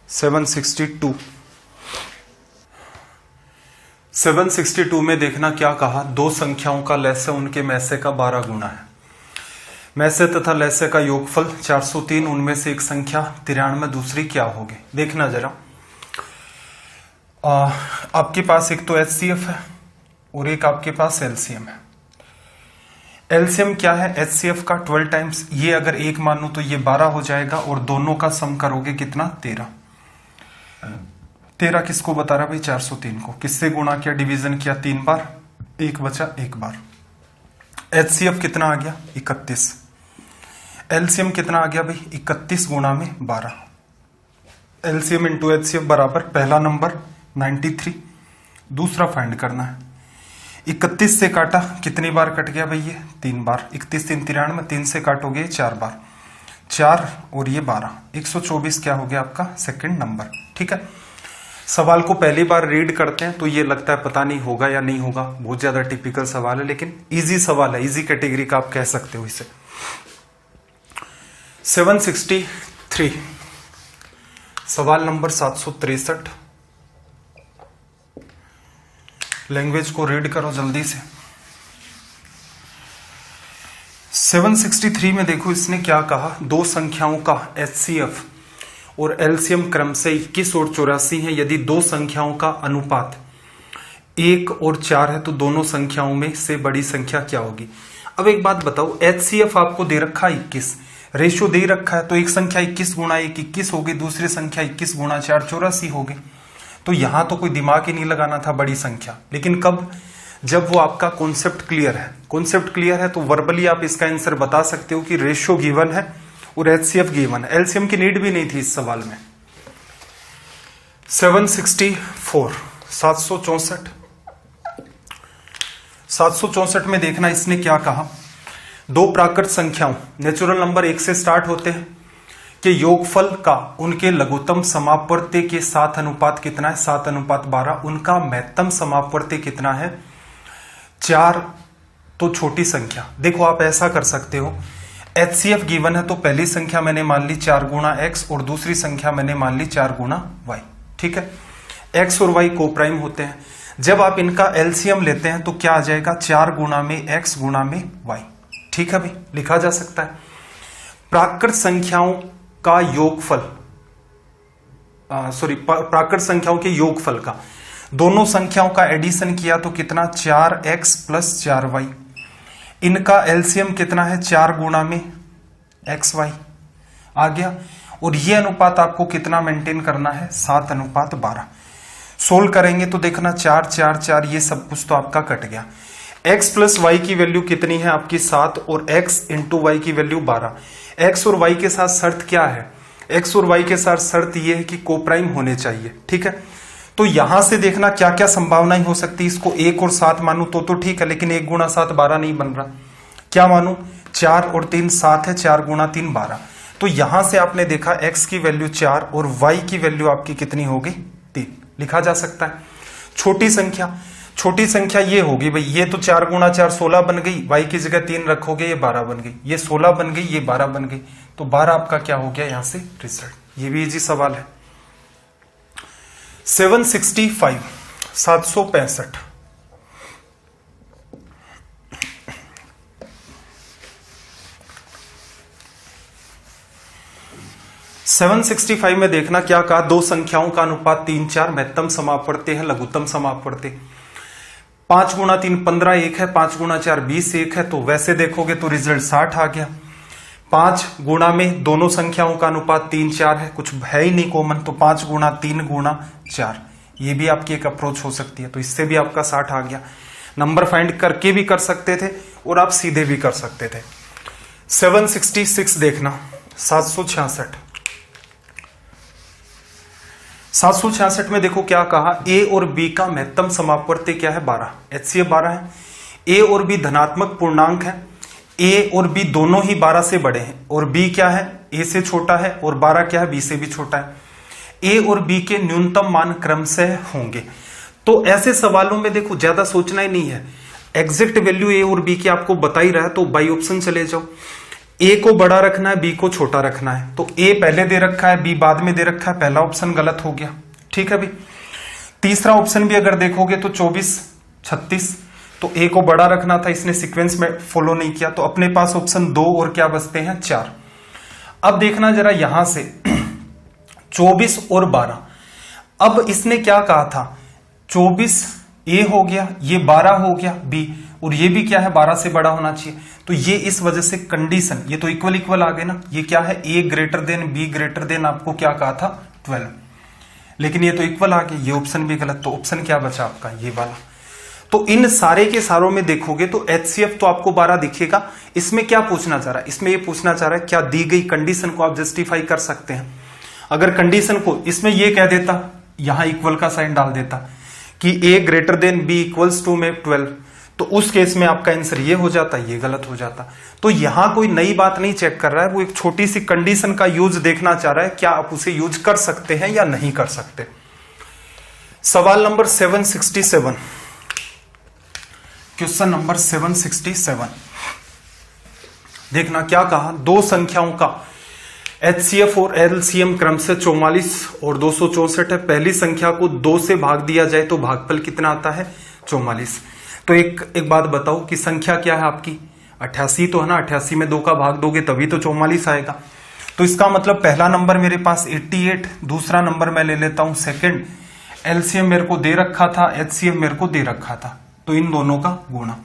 762 में देखना क्या कहा, दो संख्याओं का लस्य उनके मैसे का 12 गुना है। मैसे तथा लस्य का योगफल 403, उनमें से एक संख्या 93, दूसरी क्या होगी। देखना जरा, आपके पास एक तो एचसीएफ है और एक आपके पास एलसीएम है। एलसीएम क्या है एचसीएफ का 12 टाइम्स, ये अगर 1 मानू तो ये 12 हो जाएगा, और दोनों का सम करोगे कितना 13 किसको बता रहा भाई 403 को, किससे गुणा किया डिवीजन किया 3 बार, 1 बचा 1 बार। एचसीएफ कितना आ गया 31, एलसीएम कितना आ गया भाई 31 गुणा में 12। एलसीएम इंटू एचसीएफ बराबर पहला नंबर 93, दूसरा फाइंड करना है। 31 से काटा कितनी बार कट गया भाई ये 3 बार, 31 3 93, 3 से काटोगे 4 बार, 4 और ये 12, 124 क्या हो गया आपका सेकंड नंबर। ठीक है, सवाल को पहली बार रीड करते हैं तो ये लगता है पता नहीं होगा या नहीं होगा, बहुत ज्यादा टिपिकल सवाल है, लेकिन इजी सवाल है, इजी कैटेगरी का आप कह सकते हो इसे। 763 सवाल नंबर 763, लैंग्वेज को रीड करो जल्दी से। 763 में देखो इसने क्या कहा, दो संख्याओं का एचसीएफ और एलसीएम क्रम से 21 और 84 है। यदि दो संख्याओं का अनुपात 1 और 4 है तो दोनों संख्याओं में से बड़ी संख्या क्या होगी। अब एक बात बताओ, एचसीएफ आपको दे रखा 21, रेशियो दे रखा है, तो एक संख्या 21 गुणा 1 21 होगी, दूसरी संख्या 21 गुणा 4 84 होगी। तो यहां तो कोई दिमाग ही नहीं लगाना था बड़ी संख्या, लेकिन कब, जब वो आपका कॉन्सेप्ट क्लियर है। कॉन्सेप्ट क्लियर है तो वर्बली आप इसका आंसर बता सकते हो कि रेशियो गिवन है और एचसीएफ गिवन है, एलसीएम की नीड भी नहीं थी इस सवाल में। 764 में देखना इसने क्या कहा, दो प्राकृत संख्याओं नेचुरल नंबर 1 से स्टार्ट होते हैं के योगफल का उनके लघुत्तम समापवर्ती के साथ अनुपात कितना है 7:12, उनका महत्तम समापवर्ती कितना है 4। तो छोटी संख्या, देखो आप ऐसा कर सकते हो, एचसीएफ गिवन है तो पहली संख्या मैंने मान ली 4 गुणा x और दूसरी संख्या मैंने मान ली 4 गुणा y। ठीक है, x और y को प्राइम होते हैं, जब आप इनका एलसीएम लेते हैं तो क्या आ जाएगा 4 गुणा में x गुणा में y। ठीक है भाई, लिखा जा सकता है। प्राकृत संख्याओं का योगफल, सॉरी प्राकृत संख्याओं के योगफल का, दोनों संख्याओं का एडिशन किया तो कितना 4x प्लस 4y। इनका एलसीएम कितना है 4 गुणा में xy आ गया। और ये अनुपात आपको कितना मेंटेन करना है 7:12। सोल्व करेंगे तो देखना 4 4 4 ये सब कुछ तो आपका कट गया। x प्लस वाई की वैल्यू कितनी है आपकी 7 और x इंटू वाई की वैल्यू 12। x और y के साथ शर्त क्या है, x और y के साथ शर्त ये है कि कोप्राइम होने चाहिए, ठीक है। तो यहां से देखना क्या क्या संभावनाएं हो सकती है। इसको 1 और 7 मानू तो ठीक है, लेकिन 1 गुणा 7 12 नहीं बन रहा। क्या मानू 4 और 3 7 है, 4 गुणा 3 12। तो यहां से आपने देखा x की वैल्यू 4 और y की वैल्यू आपकी कितनी होगी 3, लिखा जा सकता है। छोटी संख्या ये होगी भाई, ये तो 4 गुणा 4 16 बन गई, y की जगह 3 रखोगे ये 12 बन गई, ये 16 बन गई, ये 12 बन गई, तो 12 आपका क्या हो गया यहां से रिजल्ट। ये भी इजी सवाल है। 765 765 765 में देखना क्या कहा, दो संख्याओं का अनुपात 3 4 महत्तम समापवर्ती है लघुत्तम समापवर्ती। 5 गुणा 3 15 1 है, 5 गुणा 4 20 1 है, तो वैसे देखोगे तो रिजल्ट 60 आ गया। 5 गुणा में दोनों संख्याओं का अनुपात 3 4 है, कुछ है ही नहीं कॉमन, तो 5 गुणा 3 गुणा 4, ये भी आपकी एक अप्रोच हो सकती है। तो इससे भी आपका 60 आ गया। नंबर फाइंड करके भी कर सकते थे और आप सीधे भी कर सकते थे। 766 देखना 766 में देखो क्या कहा, a और b का महत्तम समापवर्ती क्या है 12, HCF 12 है। a और b धनात्मक पूर्णांक है, a और b दोनों ही 12 से बड़े हैं, और b क्या है a से छोटा है, और 12 क्या है b से भी छोटा है। a और b के न्यूनतम मान क्रमशः होंगे। तो ऐसे सवालों में देखो ज्यादा सोचना ही नहीं है, एग्जैक्ट वैल्यू a और b की आपको बता ही रहा है, तो बाई ऑप्शन चले जाओ। a को बड़ा रखना है, b को छोटा रखना है, तो a पहले दे रखा है, b बाद में दे रखा है, पहला ऑप्शन गलत हो गया, ठीक है भाई। तीसरा ऑप्शन भी अगर देखोगे तो 24 36, तो a को बड़ा रखना था, इसने सीक्वेंस में फॉलो नहीं किया, तो अपने पास ऑप्शन 2 और क्या बचते हैं 4। अब देखना जरा यहां से 24 और 12, अब इसने क्या कहा था 24 a हो गया, ये 12 हो गया b, और ये भी क्या है 12 से बड़ा होना चाहिए। तो ये इस वजह से कंडीशन, ये तो इक्वल इक्वल आ गए ना, ये क्या है a greater than b greater than आपको क्या कहा था 12, लेकिन ये तो इक्वल आ गए, ये ऑप्शन भी गलत। तो ऑप्शन क्या बचा आपका ये वाला। तो इन सारे के सारों में देखोगे तो HCF तो आपको 12 दिखेगा। इसमें क्या पूछना चाह रहा है, इसमें ये पूछना चाह रहा है क्या दी गई कंडीशन को आप जस्टिफाई कर सकते हैं। अगर कंडीशन को इसमें ये कह देता, यहां इक्वल का साइन डाल देता कि a greater than b equals to में 12, तो उस केस में आपका आंसर ये हो जाता, ये गलत हो जाता। तो यहां कोई नई बात नहीं चेक कर रहा है, वो एक छोटी सी कंडीशन का यूज देखना चाह रहा है, क्या आप उसे यूज कर सकते हैं या नहीं कर सकते। सवाल नंबर 767, क्वेश्चन नंबर 767 देखना क्या कहा, दो संख्याओं का HCF और LCM क्रमशः 44 और 264 है। पहली संख्या को 2 से भाग दिया जाए तो भागफल कितना आता है 44। तो एक बात बताओ कि संख्या क्या है आपकी 88 तो है ना, 88 में 2 का भाग दोगे तभी तो 44 आएगा। तो इसका मतलब पहला नंबर मेरे पास 88, दूसरा नंबर मैं ले लेता हूं सेकंड, LCM मेरे को दे रखा था, HCF मेरे को दे रखा था, तो इन दोनों का गुणा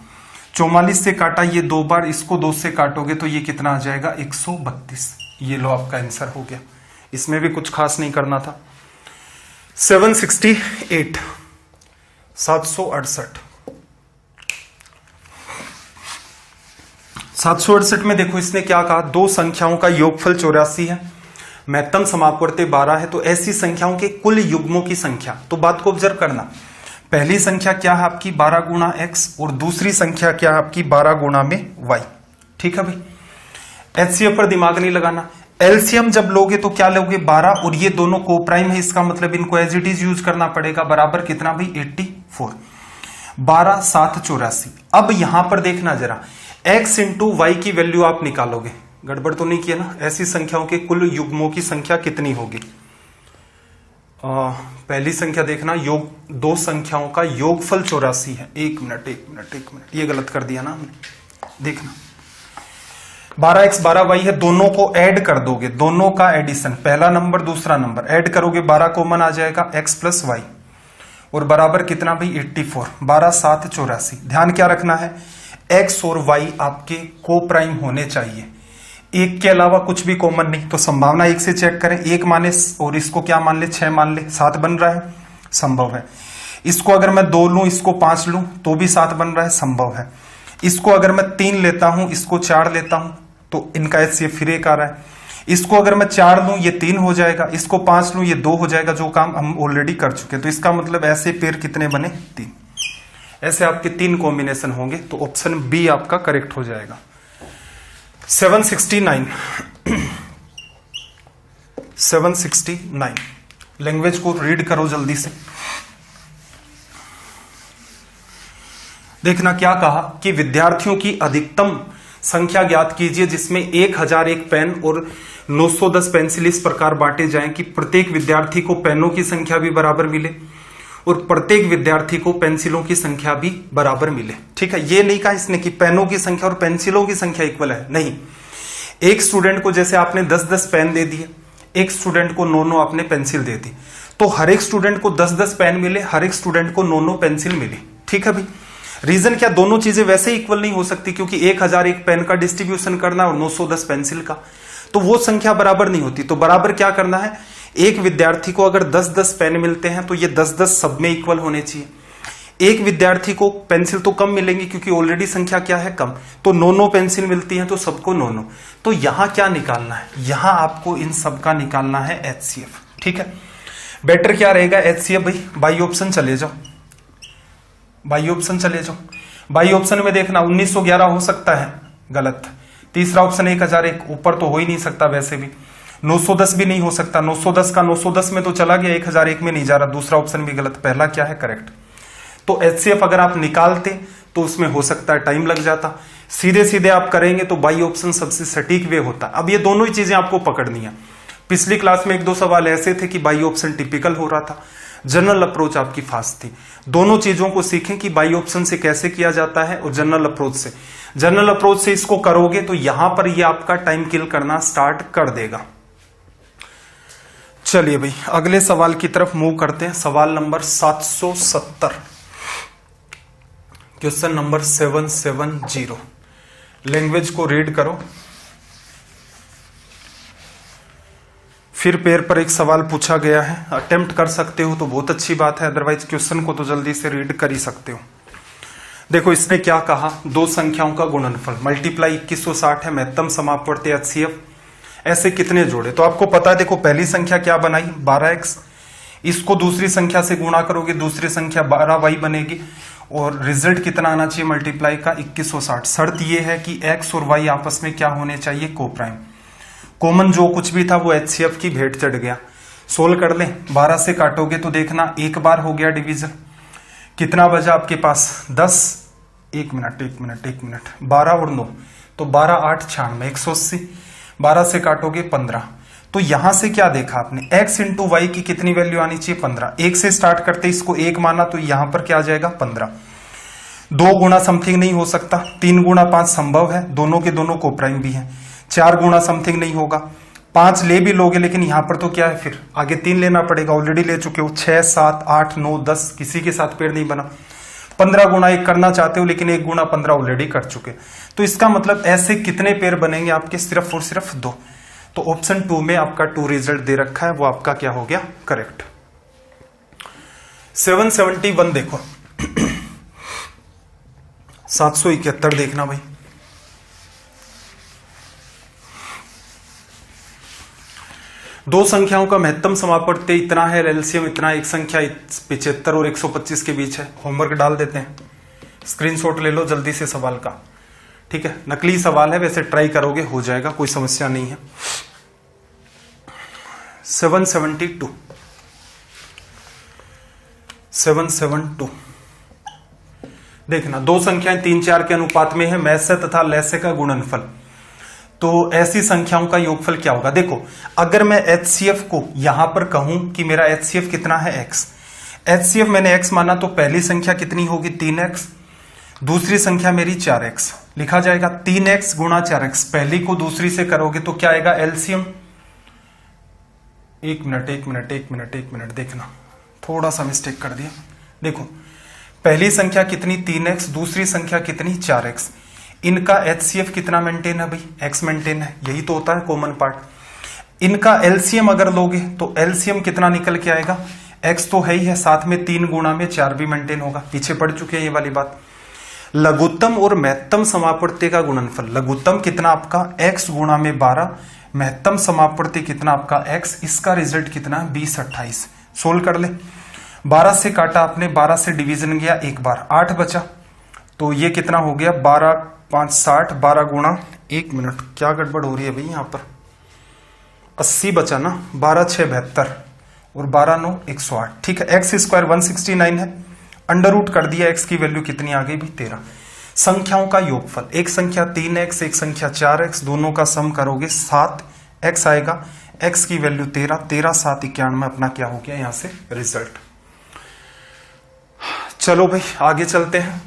44 से काटा ये 2 बार, इसको 2 से काटोगे तो ये कितना आ जाएगा 132। ये लो आपका आंसर हो गया, इसमें भी कुछ खास नहीं करना था। 768 768 में देखो इसने क्या कहा, दो संख्याओं का योगफल 84 है, महत्तम समापवर्ती 12 है, तो ऐसी संख्याओं के कुल युग्मों की संख्या। तो बात को ऑब्जर्व करना, पहली संख्या क्या है आपकी 12 गुणा x, और दूसरी संख्या क्या है आपकी 12 गुणा में y, ठीक है भाई। HCF पर दिमाग नहीं लगाना। LCM जब लोगे तो क्या लोगे 12, और ये दोनों कोप्राइम है, इसका मतलब इनको एज इट इज यूज करना पड़ेगा, बराबर कितना भाई 84, 12 7 84। अब यहां पर देखना जरा, x इंटू वाई की वैल्यू आप निकालोगे, गड़बड़ तो नहीं किया ना, ऐसी संख्याओं के कुल युग्मों की संख्या कितनी होगी। पहली संख्या देखना, योग दो संख्याओं का योगफल 84 है। एक मिनट, ये गलत कर दिया ना हमने, देखना 12x 12y है, दोनों को ऐड कर दोगे, दोनों का एडिशन, पहला नंबर दूसरा नंबर ऐड करोगे, 12 कॉमन आ जाएगा, x प्लस वाई, और बराबर कितना भाई 84, 12 7 84। ध्यान क्या रखना है, x और y आपके को प्राइम होने चाहिए, एक के अलावा कुछ भी कॉमन नहीं। तो संभावना एक से चेक करें, एक माने और इसको क्या मान ले 6 मान ले, 7 बन रहा है, संभव है। इसको अगर मैं 2 लूं, इसको 5 लूं तो भी 7 बन रहा है, संभव है। इसको अगर मैं 3 लेता हूं, इसको 4 लेता हूं तो इनका HCF फिर एक आ रहा है। इसको अगर मैं 4 लूं ये 3 हो जाएगा, इसको 5 लूं ये 2 हो जाएगा, जो काम हम ऑलरेडी कर चुके हैं। तो इसका मतलब ऐसे पेयर कितने बने 3, ऐसे आपके 3 कॉम्बिनेशन होंगे। तो ऑप्शन बी आपका करेक्ट हो जाएगा। 769 769 लैंग्वेज को रीड करो जल्दी से। देखना क्या कहा कि विद्यार्थियों की अधिकतम संख्या ज्ञात कीजिए जिसमें 1001 पेन और 910 पेंसिल इस प्रकार बांटे जाएं कि प्रत्येक विद्यार्थी को पेनों की संख्या भी बराबर मिले और प्रत्येक विद्यार्थी को पेंसिलों की संख्या भी बराबर मिले। ठीक है, ये नहीं कहा इसने कि पेनों की संख्या और पेंसिलों की संख्या इक्वल है, नहीं। एक स्टूडेंट को जैसे आपने 10-10 पेन दे दिए, एक स्टूडेंट को 9-9 आपने पेंसिल दे दी, तो हर एक स्टूडेंट को 10-10 पेन मिले, हर एक स्टूडेंट को 9-9 पेंसिल मिली। ठीक है भाई, रीजन क्या, दोनों चीजें वैसे इक्वल नहीं हो सकती क्योंकि 1001 पेन का डिस्ट्रीब्यूशन करना और 910 पेंसिल का, तो वो संख्या बराबर नहीं होती। तो बराबर क्या करना है, एक विद्यार्थी को अगर 10-10 पेन मिलते हैं तो ये 10-10 सब में इक्वल होने चाहिए। एक विद्यार्थी को पेंसिल तो कम मिलेंगी क्योंकि ऑलरेडी संख्या क्या है कम, तो 9-9 पेंसिल मिलती हैं तो सबको 9-9। तो यहां क्या निकालना है, यहां आपको इन सब का निकालना है HCF। ठीक है, बेटर क्या रहेगा HCF भाई, बाई ऑप्शन चले जाओ, बाई ऑप्शन चले जाओ। बाई ऑप्शन में देखना 1911 हो सकता है, गलत। तीसरा ऑप्शन 1001, ऊपर तो हो ही नहीं सकता, वैसे भी 910 भी नहीं हो सकता, 910 का 910 में तो चला गया, 1001 में नहीं जा रहा, दूसरा ऑप्शन भी गलत, पहला क्या है करेक्ट। तो HCF अगर आप निकालते तो उसमें हो सकता है टाइम लग जाता, सीधे सीधे आप करेंगे तो बाई ऑप्शन सबसे सटीक वे होता। अब ये दोनों ही चीजें आपको पकड़नी है। पिछली क्लास में 1-2 सवाल ऐसे थे कि बाई ऑप्शन टिपिकल हो रहा था, जनरल अप्रोच आपकी फास्ट थी। दोनों चीजों को सीखें कि बाई ऑप्शन से कैसे किया जाता है और जनरल अप्रोच से। जनरल अप्रोच से इसको करोगे तो यहां पर ये आपका टाइम किल करना स्टार्ट कर देगा। चलिए भाई अगले सवाल की तरफ मूव करते हैं। सवाल नंबर 770, क्वेश्चन नंबर 770। लैंग्वेज को रीड करो। फिर पेयर पर एक सवाल पूछा गया है, अटेम्प्ट कर सकते हो तो बहुत अच्छी बात है, अदरवाइज क्वेश्चन को तो जल्दी से रीड कर ही सकते हो। देखो इसने क्या कहा, दो संख्याओं का गुणनफल मल्टीप्लाई 2160 है, महत्तम समापवर्ती HCF, ऐसे कितने जोड़े। तो आपको पता है, देखो पहली संख्या क्या बनाई 12x, इसको दूसरी संख्या से गुणा करोगे, दूसरी संख्या 12y बनेगी और रिजल्ट कितना आना चाहिए मल्टीप्लाई का 2160। शर्त यह है कि x और y आपस में क्या होने चाहिए, को प्राइम। कॉमन जो कुछ भी था वो HCF की भेंट चढ़ गया। सोल्व कर लें, 12 से काटोगे तो देखना एक बार हो गया डिवीजन, कितना बचा आपके पास 10, 1 मिनट 12 और 9 तो 12 8 96 180, 12 से काटोगे 15। तो यहां से क्या देखा आपने, x इंटू वाई की कितनी वैल्यू आनी चाहिए 15। 1 से स्टार्ट करते इसको 1 माना तो यहां पर क्या आ जाएगा 15। 2 गुणा समथिंग नहीं हो सकता, 3 गुणा 5 संभव है, दोनों के दोनों को प्राइम भी है। 4 गुणा समथिंग नहीं होगा, 5 ले भी लोगे लेकिन यहां पर तो क्या है, फिर आगे 3 लेना पड़ेगा, ऑलरेडी ले चुके हो। 6 7 8 9 10 किसी के साथ पेड़ नहीं बना। 15 गुणा 1 करना चाहते हो लेकिन 1 गुणा 15 ऑलरेडी कर चुके। तो इसका मतलब ऐसे कितने पेड़ बनेंगे आपके, सिर्फ और सिर्फ 2। तो ऑप्शन 2 में आपका 2 रिजल्ट दे रखा है, वो आपका क्या हो गया करेक्ट। 771 देखो 771 देखना भाई। दो संख्याओं का महत्तम समापवर्ती इतना है, एलसीएम इतना, एक संख्या 75 और 125 के बीच है। होमवर्क डाल देते हैं, स्क्रीनशॉट ले लो जल्दी से सवाल का। ठीक है, नकली सवाल है, वैसे ट्राई करोगे हो जाएगा, कोई समस्या नहीं है। 772 देखना, दो संख्याएं 3 4 के अनुपात में है, मैसे तथा लैसे का गुणनफल। तो ऐसी संख्याओं का योगफल क्या होगा। देखो अगर मैं HCF को यहां पर कहूं कि मेरा HCF कितना है x, HCF मैंने x माना तो पहली संख्या कितनी होगी 3x, दूसरी संख्या मेरी 4x, लिखा जाएगा 3x गुणा 4x। पहली को दूसरी से करोगे तो क्या आएगा एलसीएम। एक मिनट देखना, थोड़ा सा मिस्टेक कर दिया। देखो पहली संख्या कितनी 3x, दूसरी संख्या कितनी 4x। इनका एचसीएफ कितना मेंटेन है भाई, x मेंटेन है, यही तो होता है कॉमन पार्ट। इनका एलसीएम अगर लोगे तो एलसीएम कितना निकल के आएगा, x तो है ही है, साथ में 3 गुणा में 4 भी मेंटेन होगा, पीछे पढ़ चुके हैं ये वाली बात। लघुत्तम और महत्तम समापवर्ती का गुणनफल, लघुत्तम कितना आपका x गुणा में 12, महत्तम समापवर्ती कितना आपका x, इसका रिजल्ट कितना है 20 28। सोल्व कर ले, 12 से काटा आपने, 12 से डिवीजन गया एक बार, 8 बचा, तो ये कितना हो गया 12 5 60, 12 गुणा, एक मिनट क्या गड़बड़ हो रही है भाई यहाँ पर, 80 बचा ना, 12 6 72 और 12 9 108। ठीक है, एक्स स्क्वायर 169 है, अंडर रूट कर दिया, एक्स की वैल्यू कितनी आ गई भी 13। संख्याओं का योगफल, एक संख्या 3x, एक संख्या 4x, दोनों का सम करोगे 7x आएगा, x की वैल्यू 13, 13 7 91 अपना क्या हो गया यहां से रिजल्ट। चलो भाई आगे चलते हैं।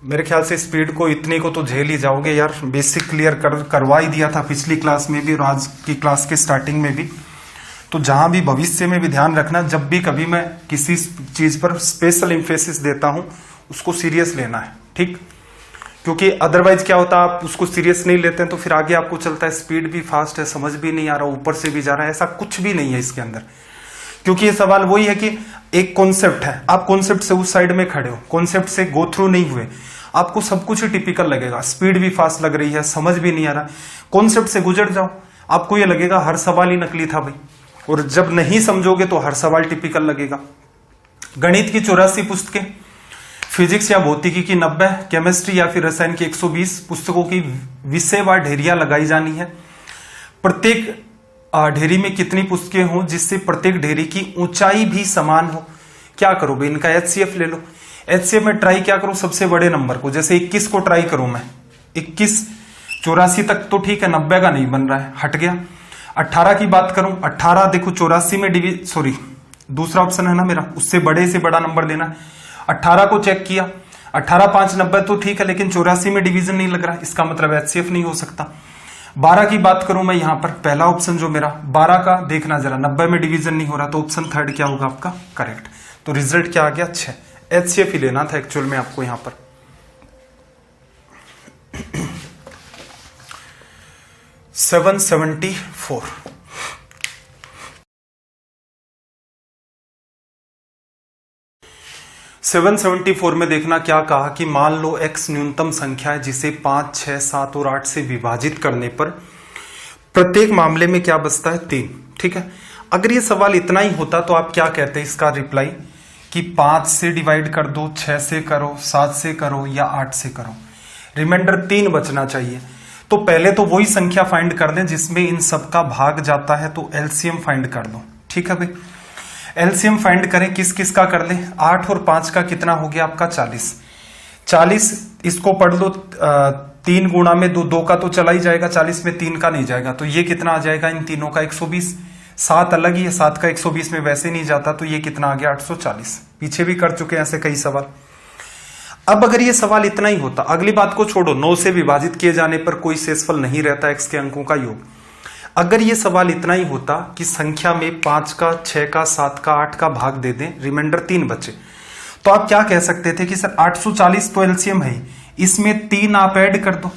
मेरे ख्याल से स्पीड को इतने को तो झेल ही जाओगे यार, बेसिक क्लियर करवा ही दिया था पिछली क्लास में भी और आज की क्लास के स्टार्टिंग में भी। तो जहां भी भविष्य में भी ध्यान रखना, जब भी कभी मैं किसी चीज पर स्पेशल इंफेसिस देता हूं उसको सीरियस लेना है, ठीक, क्योंकि अदरवाइज क्या होता है आप उसको सीरियस नहीं लेते हैं तो फिर आगे आपको चलता है स्पीड भी फास्ट है, समझ भी नहीं आ रहा, ऊपर से भी जा रहा है, ऐसा कुछ भी नहीं है इसके अंदर। क्योंकि ये सवाल वही है कि एक कॉन्सेप्ट है, आप कॉन्सेप्ट से उस साइड में खड़े हो, कॉन्सेप्ट से गो थ्रू नहीं हुए, आपको सब कुछ ही टिपिकल लगेगा, स्पीड भी फास्ट लग रही है, समझ भी नहीं आ रहा। कॉन्सेप्ट से गुजर जाओ, आपको ये लगेगा हर सवाल ही नकली था भाई, और जब नहीं समझोगे तो हर सवाल टिपिकल लगेगा। गणित की 84 पुस्तकें, फिजिक्स या भौतिकी की 90, केमिस्ट्री या फिर रसायन की 120 पुस्तकों की विषयवार ढेरियां लगाई जानी है। प्रत्येक ढेरी में कितनी पुस्तकें हों जिससे प्रत्येक ढेरी की ऊंचाई भी समान हो। क्या करो भाई, इनका एचसीएफ ले लो। एचसीएफ में ट्राई क्या करूं, सबसे बड़े नंबर को, जैसे 21 को ट्राई करूं मैं, 21 84 तक तो ठीक है, 90 का नहीं बन रहा है, हट गया। 18 की बात करूं, 18 देखो 84 में दूसरा ऑप्शन है ना मेरा, उससे बड़े से बड़ा नंबर देना। 18 को चेक किया, 18 5 90 तो ठीक है, लेकिन 84 में डिवीजन नहीं लग रहा, इसका मतलब एचसीएफ नहीं हो सकता। 12 की बात करूं मैं यहां पर, पहला ऑप्शन जो मेरा 12 का देखना जरा, 90 में डिवीजन नहीं हो रहा, तो ऑप्शन थर्ड क्या होगा आपका करेक्ट। तो रिजल्ट क्या आ गया 6। एचसीएफ ही लेना था एक्चुअल में आपको यहां पर। 774 774 में देखना क्या कहा कि मान लो x न्यूनतम संख्या है जिसे 5 6 7 और 8 से विभाजित करने पर प्रत्येक मामले में क्या बचता है 3। ठीक है, अगर ये सवाल इतना ही होता तो आप क्या कहते हैं इसका रिप्लाई कि 5 से डिवाइड कर दो, 6 से करो, 7 से करो या 8 से करो, रिमाइंडर 3 बचना चाहिए। तो पहले तो वही संख्या फाइंड कर दें जिसमें इन सब का भाग जाता है, तो एलसीएम फाइंड कर लो। ठीक है भाई, एलसीएम फाइंड करें, किस किस का कर लें, 8 और 5 का कितना हो गया आपका 40। 40 इसको पढ़ लो, 3 गुणा में 2 का तो चला ही जाएगा, 40 में 3 का नहीं जाएगा, तो ये कितना आ जाएगा इन तीनों का 120। 7 अलग ही है, 7 का 120 में वैसे नहीं जाता, तो ये कितना आ गया 840। पीछे भी कर चुके हैं ऐसे कई सवाल। अब अगर ये सवाल इतना ही होता, अगली बात को छोड़ो, 9 से विभाजित किए जाने पर कोई शेषफल नहीं रहता x के अंकों का योग। अगर ये सवाल इतना ही होता कि संख्या में 5 का, 6 का, 7 का, 8 का भाग दे दें, रिमाइंडर 3 बचे, तो आप क्या कह सकते थे कि सर 840 तो एलसीएम है, इसमें 3 आप ऐड कर दो,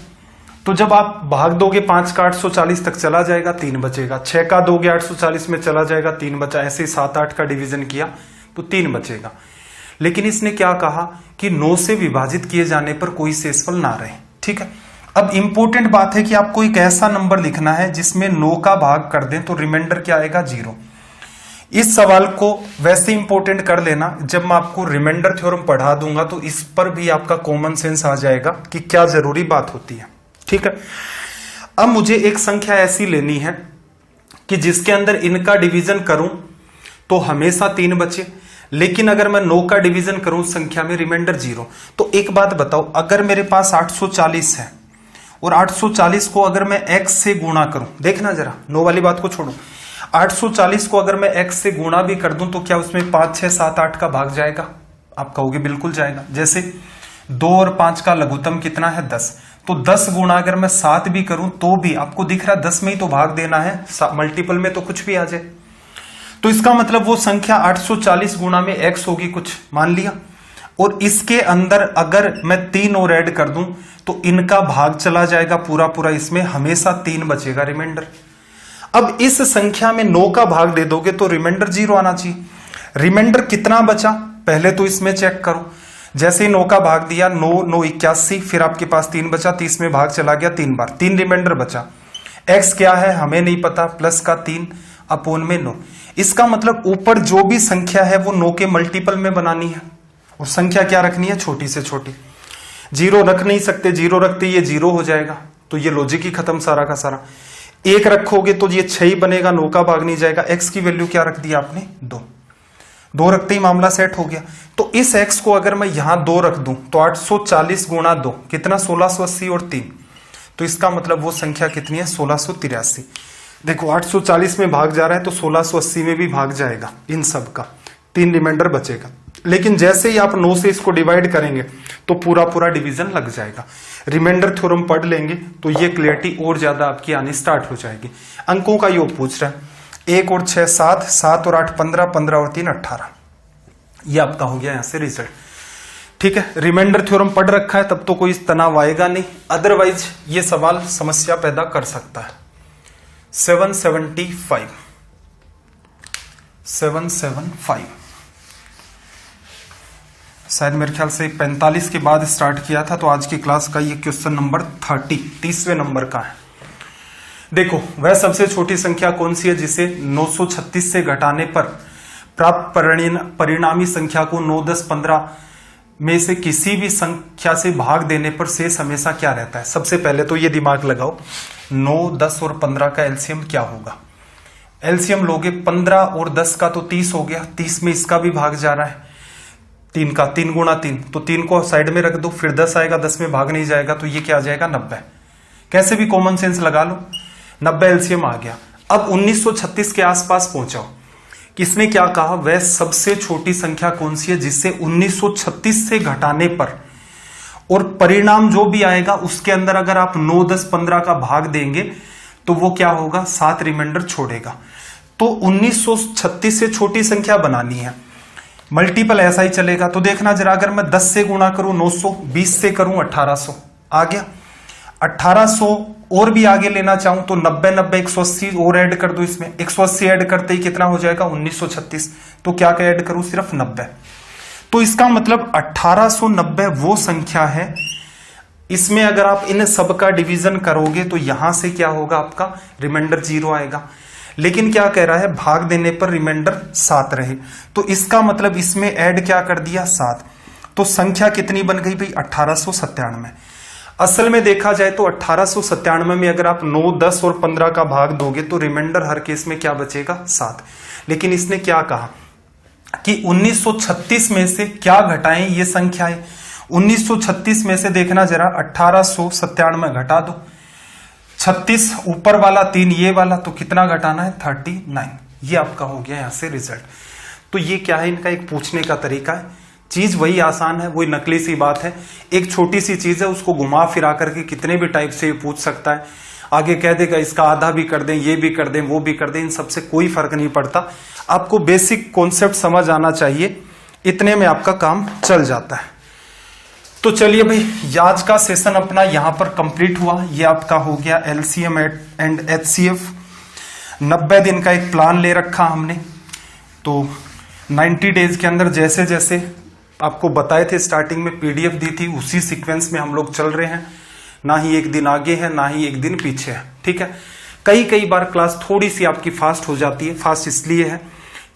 तो जब आप भाग दोगे 5 का 840 तक चला जाएगा, 3 बचेगा, 6 का दोगे 840 में चला जाएगा, 3 बचा, ऐसे 7 8 का डिवीजन किया तो 3 बचेगा। लेकिन इसने क्या कहा कि 9 से विभाजित किए जाने पर कोई शेषफल ना रहे। ठीक है, अब इंपॉर्टेंट बात है कि आपको एक ऐसा नंबर लिखना है जिसमें 9 का भाग कर दें तो रिमाइंडर क्या आएगा 0। इस सवाल को वैसे इंपॉर्टेंट कर लेना, जब मैं आपको रिमाइंडर थ्योरम पढ़ा दूंगा तो इस पर भी आपका कॉमन सेंस आ जाएगा कि क्या जरूरी बात होती है। ठीक है, अब मुझे एक संख्या ऐसी लेनी है कि जिसके अंदर इनका डिवीजन करूं तो हमेशा 3 बचे, लेकिन अगर मैं 9 का डिवीजन करूं संख्या में रिमाइंडर 0। तो एक बात बताओ, अगर मेरे पास 840 है और 840 को अगर मैं x से गुणा करूं, देखना जरा 9 वाली बात को छोड़ो, 840 को अगर मैं x से गुणा भी कर दूं तो क्या उसमें 5 6 7 8 का भाग जाएगा? आप कहोगे बिल्कुल जाएगा। जैसे 2 और 5 का लघुत्तम कितना है 10। तो 10 गुणा अगर मैं 7 भी करूं तो भी आपको दिख रहा है 10 में ही तो भाग देना है, मल्टीपल में तो कुछ भी आ जाए। तो इसका मतलब वो संख्या 840 गुणा में x होगी कुछ मान लिया, और इसके अंदर अगर मैं 3 और ऐड कर दूं तो इनका भाग चला जाएगा पूरा पूरा, इसमें हमेशा 3 बचेगा रिमाइंडर। अब इस संख्या में 9 का भाग दे दोगे तो रिमाइंडर 0 आना चाहिए। रिमाइंडर कितना बचा पहले तो इसमें चेक करो। जैसे ही 9 का भाग दिया 9 9 81, फिर आपके पास 3 बचा, 30 में भाग चला गया 3 बार, 3 रिमाइंडर बचा। x क्या है हमें नहीं पता, प्लस का 3 अपोन में 9। इसका मतलब ऊपर जो भी संख्या है वो 9 के मल्टीपल में बनानी है, और संख्या क्या रखनी है छोटी से छोटी। 0 रख नहीं सकते, 0 रखते ये 0 हो जाएगा, तो ये लॉजिक ही खत्म सारा का सारा। 1 रखोगे तो ये 6 ही बनेगा, 9 का भाग नहीं जाएगा। x की वैल्यू क्या रख दी आपने 2 रखते ही मामला सेट हो गया। तो इस x को अगर मैं यहां 2 रख दूं तो 840 गुणा 2 कितना 1680 और 3, तो इसका मतलब वो संख्या कितनी है 1683। देखो 840 में भाग जा रहा है तो 1680 में भी भाग जाएगा, इन सब का 3 रिमाइंडर बचेगा। लेकिन जैसे ही आप 9 से इसको डिवाइड करेंगे तो पूरा पूरा डिवीजन लग जाएगा। रिमाइंडर थ्योरम पढ़ लेंगे तो ये क्लियरिटी और ज्यादा आपकी आनी स्टार्ट हो जाएगी। अंकों का योग पूछ रहा है, 1 और 6 7, 7 और 8 15, 15 और 3 18। ये आपका हो गया यहां से रिजल्ट। ठीक है, रिमाइंडर थ्योरम पढ़ रखा है तब तो कोई तनाव आएगा नहीं, अदरवाइज ये सवाल समस्या पैदा कर सकता है। 775 शायद मेरे ख्याल से 45 के बाद स्टार्ट किया था, तो आज की क्लास का ये क्वेश्चन नंबर 30वें नंबर का है। देखो वह सबसे छोटी संख्या कौन सी है जिसे 936 से घटाने पर प्राप्त परिणामी संख्या को 9 10 15 में से किसी भी संख्या से भाग देने पर शेष हमेशा क्या रहता है। सबसे पहले तो ये दिमाग लगाओ 9 10 और 15 का एलसीएम क्या होगा। एलसीएम लोगे 15 और 10 का तो 30 हो गया, 30 में इसका भी भाग जा रहा है 3 का, 3 गुणा 3, तो 3 को साइड में रख दो, फिर 10 आएगा, 10 में भाग नहीं जाएगा तो ये क्या आ जाएगा 90। कैसे भी कॉमन सेंस लगा लो, 90 एलसीएम आ गया। अब 1936 के आसपास पहुंचाओ, किसने क्या कहा वह सबसे छोटी संख्या कौन सी है जिससे 1936 से घटाने पर और परिणाम जो भी आएगा उसके अंदर अगर आप 9 10 15 का भाग देंगे तो वो क्या होगा 7 रिमाइंडर छोड़ेगा। तो 1936 से छोटी संख्या बनानी है, मल्टीपल ऐसा ही चलेगा। तो देखना जरा, अगर मैं 10 से गुणा करूं 900, 20 से करूं 1800 आ गया। 1800 और भी आगे लेना चाहूं तो 90 90 180 और ऐड कर दो इसमें, 180 ऐड करते ही कितना हो जाएगा 1936। तो क्या क्या ऐड करूं सिर्फ 90। तो इसका मतलब 1890 वो संख्या है, इसमें अगर आप इन सब का डिवीजन करोगे तो यहां से क्या होगा आपका रिमाइंडर 0 आएगा। लेकिन क्या कह रहा है भाग देने पर रिमाइंडर 7 रहे, तो इसका मतलब इसमें ऐड क्या कर दिया 7। तो संख्या कितनी बन गई भाई 1897। असल में देखा जाए तो 1897 में अगर आप 9 10 और 15 का भाग दोगे तो रिमाइंडर हर केस में क्या बचेगा 7। लेकिन इसने क्या कहा कि 1936 में से क्या घटाएं ये संख्याएं। 1936 में से देखना जरा 1897 घटा दो, 36 ऊपर वाला 3 ये वाला, तो कितना घटाना है 39। ये आपका हो गया यहां से रिजल्ट। तो ये क्या है इनका एक पूछने का तरीका है, चीज वही आसान है, वही नकली सी बात है, एक छोटी सी चीज है उसको घुमा फिरा करके कितने भी टाइप से पूछ सकता है। आगे कह देगा इसका आधा भी कर दें, ये भी कर दें, वो भी कर दें, इन सबसे कोई फर्क नहीं पड़ता। आपको बेसिक कॉन्सेप्ट समझ आना चाहिए, इतने में आपका काम चल जाता है। तो चलिए भाई आज का सेशन अपना यहां पर कंप्लीट हुआ। ये आपका हो गया एलसीएम एंड एचसीएफ। 90 दिन का एक प्लान ले रखा हमने, तो 90 डेज के अंदर जैसे जैसे आपको बताए थे स्टार्टिंग में पीडीएफ दी थी उसी सीक्वेंस में हम लोग चल रहे हैं, ना ही एक दिन आगे है ना ही एक दिन पीछे है। ठीक है, कई बार क्लास थोड़ी सी आपकी फास्ट हो जाती है। फास्ट इसलिए है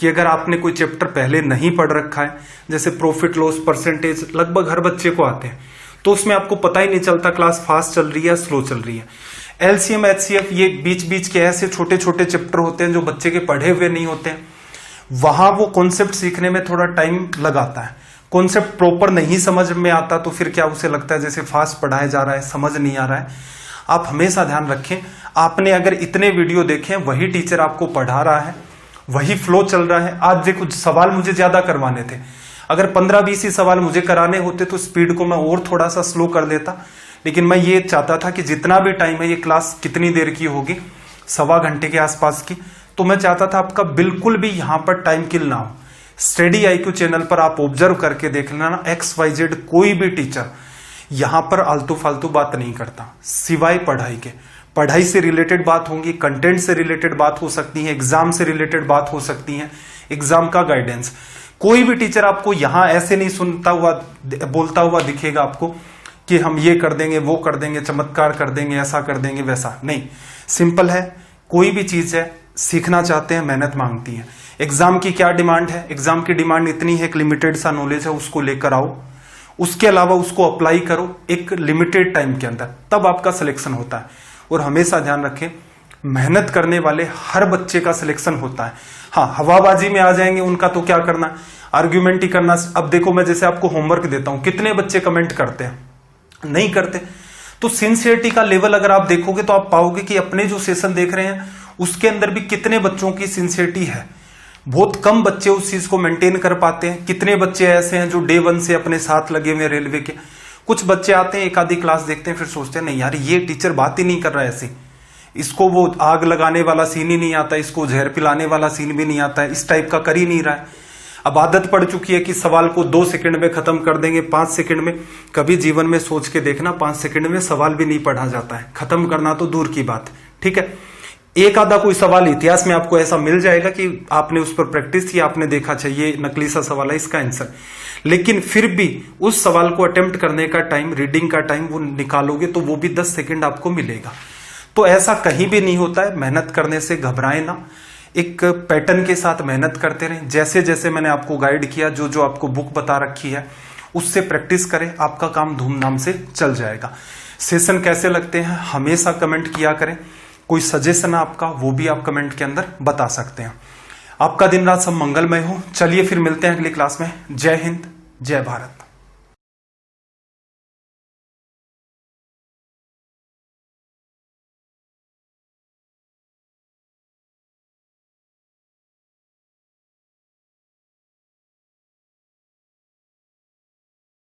कि अगर आपने कोई चैप्टर पहले नहीं पढ़ रखा है, जैसे प्रॉफिट लॉस परसेंटेज लगभग हर बच्चे को आते हैं, तो उसमें आपको पता ही नहीं चलता क्लास फास्ट चल रही है या स्लो चल रही है। एलसीएम एचसीएफ ये बीच बीच के ऐसे छोटे छोटे चैप्टर होते हैं जो बच्चे के पढ़े हुए नहीं होते हैं, वहां वो कॉन्सेप्ट सीखने में थोड़ा टाइम लगाता है। कॉन्सेप्ट प्रॉपर नहीं समझ में आता तो फिर क्या उसे लगता है जैसे फास्ट पढ़ाया जा रहा है, समझ नहीं आ रहा है। आप हमेशा ध्यान रखें, आपने अगर इतने वीडियो देखे वही टीचर आपको पढ़ा रहा है, वही फ्लो चल रहा है। आज देखो सवाल मुझे ज्यादा करवाने थे, अगर 15-20 ही सवाल मुझे कराने होते तो स्पीड को मैं और थोड़ा सा स्लो कर देता, लेकिन मैं ये चाहता था कि जितना भी टाइम है, ये क्लास कितनी देर की होगी, 1.25 घंटे के आसपास की, तो मैं चाहता था आपका बिल्कुल भी यहां पर टाइम किल ना हो। स्टडी IQ चैनल पर आप ऑब्जर्व करके देख लेना, XYZ कोई भी टीचर यहां पर आलतू फालतू बात नहीं करता, सिवाय पढ़ाई के। पढ़ाई से रिलेटेड बात होंगी, कंटेंट से रिलेटेड बात हो सकती है, एग्जाम से रिलेटेड बात हो सकती है, एग्जाम का गाइडेंस। कोई भी टीचर आपको यहां ऐसे नहीं सुनता हुआ बोलता हुआ दिखेगा आपको कि हम ये कर देंगे, वो कर देंगे, चमत्कार कर देंगे, ऐसा कर देंगे, वैसा नहीं। सिंपल है, कोई भी चीज है, सीखना चाहते हैं, मेहनत मांगती है। एग्जाम की क्या डिमांड है? एग्जाम की डिमांड इतनी है, एक लिमिटेड सा नॉलेज है, उसको लेकर आओ, उसके अलावा उसको अप्लाई करो एक लिमिटेड टाइम के अंदर, तब आपका सिलेक्शन होता है। और हमेशा ध्यान रखें, मेहनत करने वाले हर बच्चे का सिलेक्शन होता है। हाँ, हवाबाजी में आ जाएंगे उनका तो क्या करना, आर्ग्यूमेंट ही करना। अब देखो, मैं जैसे आपको होमवर्क देता हूं, कितने बच्चे कमेंट करते हैं? नहीं करते। तो सिंसियरिटी का लेवल अगर आप देखोगे तो आप पाओगे कि अपने जो सेशन देख रहे हैं उसके अंदर भी कितने बच्चों की सिंसियरिटी है। बहुत कम बच्चे उस चीज को मेंटेन कर पाते हैं। कितने बच्चे ऐसे हैं जो डे 1 से अपने साथ लगे हुए रेलवे के। कुछ बच्चे आते हैं, एक आधी क्लास देखते हैं, फिर सोचते हैं नहीं यार, ये टीचर बात ही नहीं कर रहा है ऐसी, इसको वो आग लगाने वाला सीन ही नहीं आता, इसको जहर पिलाने वाला सीन भी नहीं आता है, इस टाइप का कर ही नहीं रहा है। अब आदत पड़ चुकी है कि सवाल को 2 सेकंड में खत्म कर देंगे, 5 सेकंड में। कभी जीवन में सोच के देखना, 5 सेकंड में सवाल भी नहीं पढ़ा जाता है, खत्म करना तो दूर की बात। ठीक है, एक आधा कोई सवाल इतिहास में आपको ऐसा मिल जाएगा कि आपने उस पर प्रैक्टिस की, आपने देखा अच्छा ये नकली सा सवाल है, इसका आंसर। लेकिन फिर भी उस सवाल को अटेम्प्ट करने का टाइम, रीडिंग का टाइम वो निकालोगे तो वो भी 10 सेकंड आपको मिलेगा। तो ऐसा कहीं भी नहीं होता है। मेहनत करने से घबराए ना, एक पैटर्न के साथ मेहनत करते रहें। जैसे जैसे मैंने आपको गाइड किया, जो जो आपको बुक बता रखी है उससे प्रैक्टिस करें, आपका काम धूमधाम से चल जाएगा। सेशन कैसे लगते हैं हमेशा कमेंट किया करें। कोई सजेशन है आपका, वो भी आप कमेंट के अंदर बता सकते हैं। आपका दिन रात सब मंगलमय हो। चलिए फिर मिलते हैं अगली क्लास में। जय हिंद, जय भारत।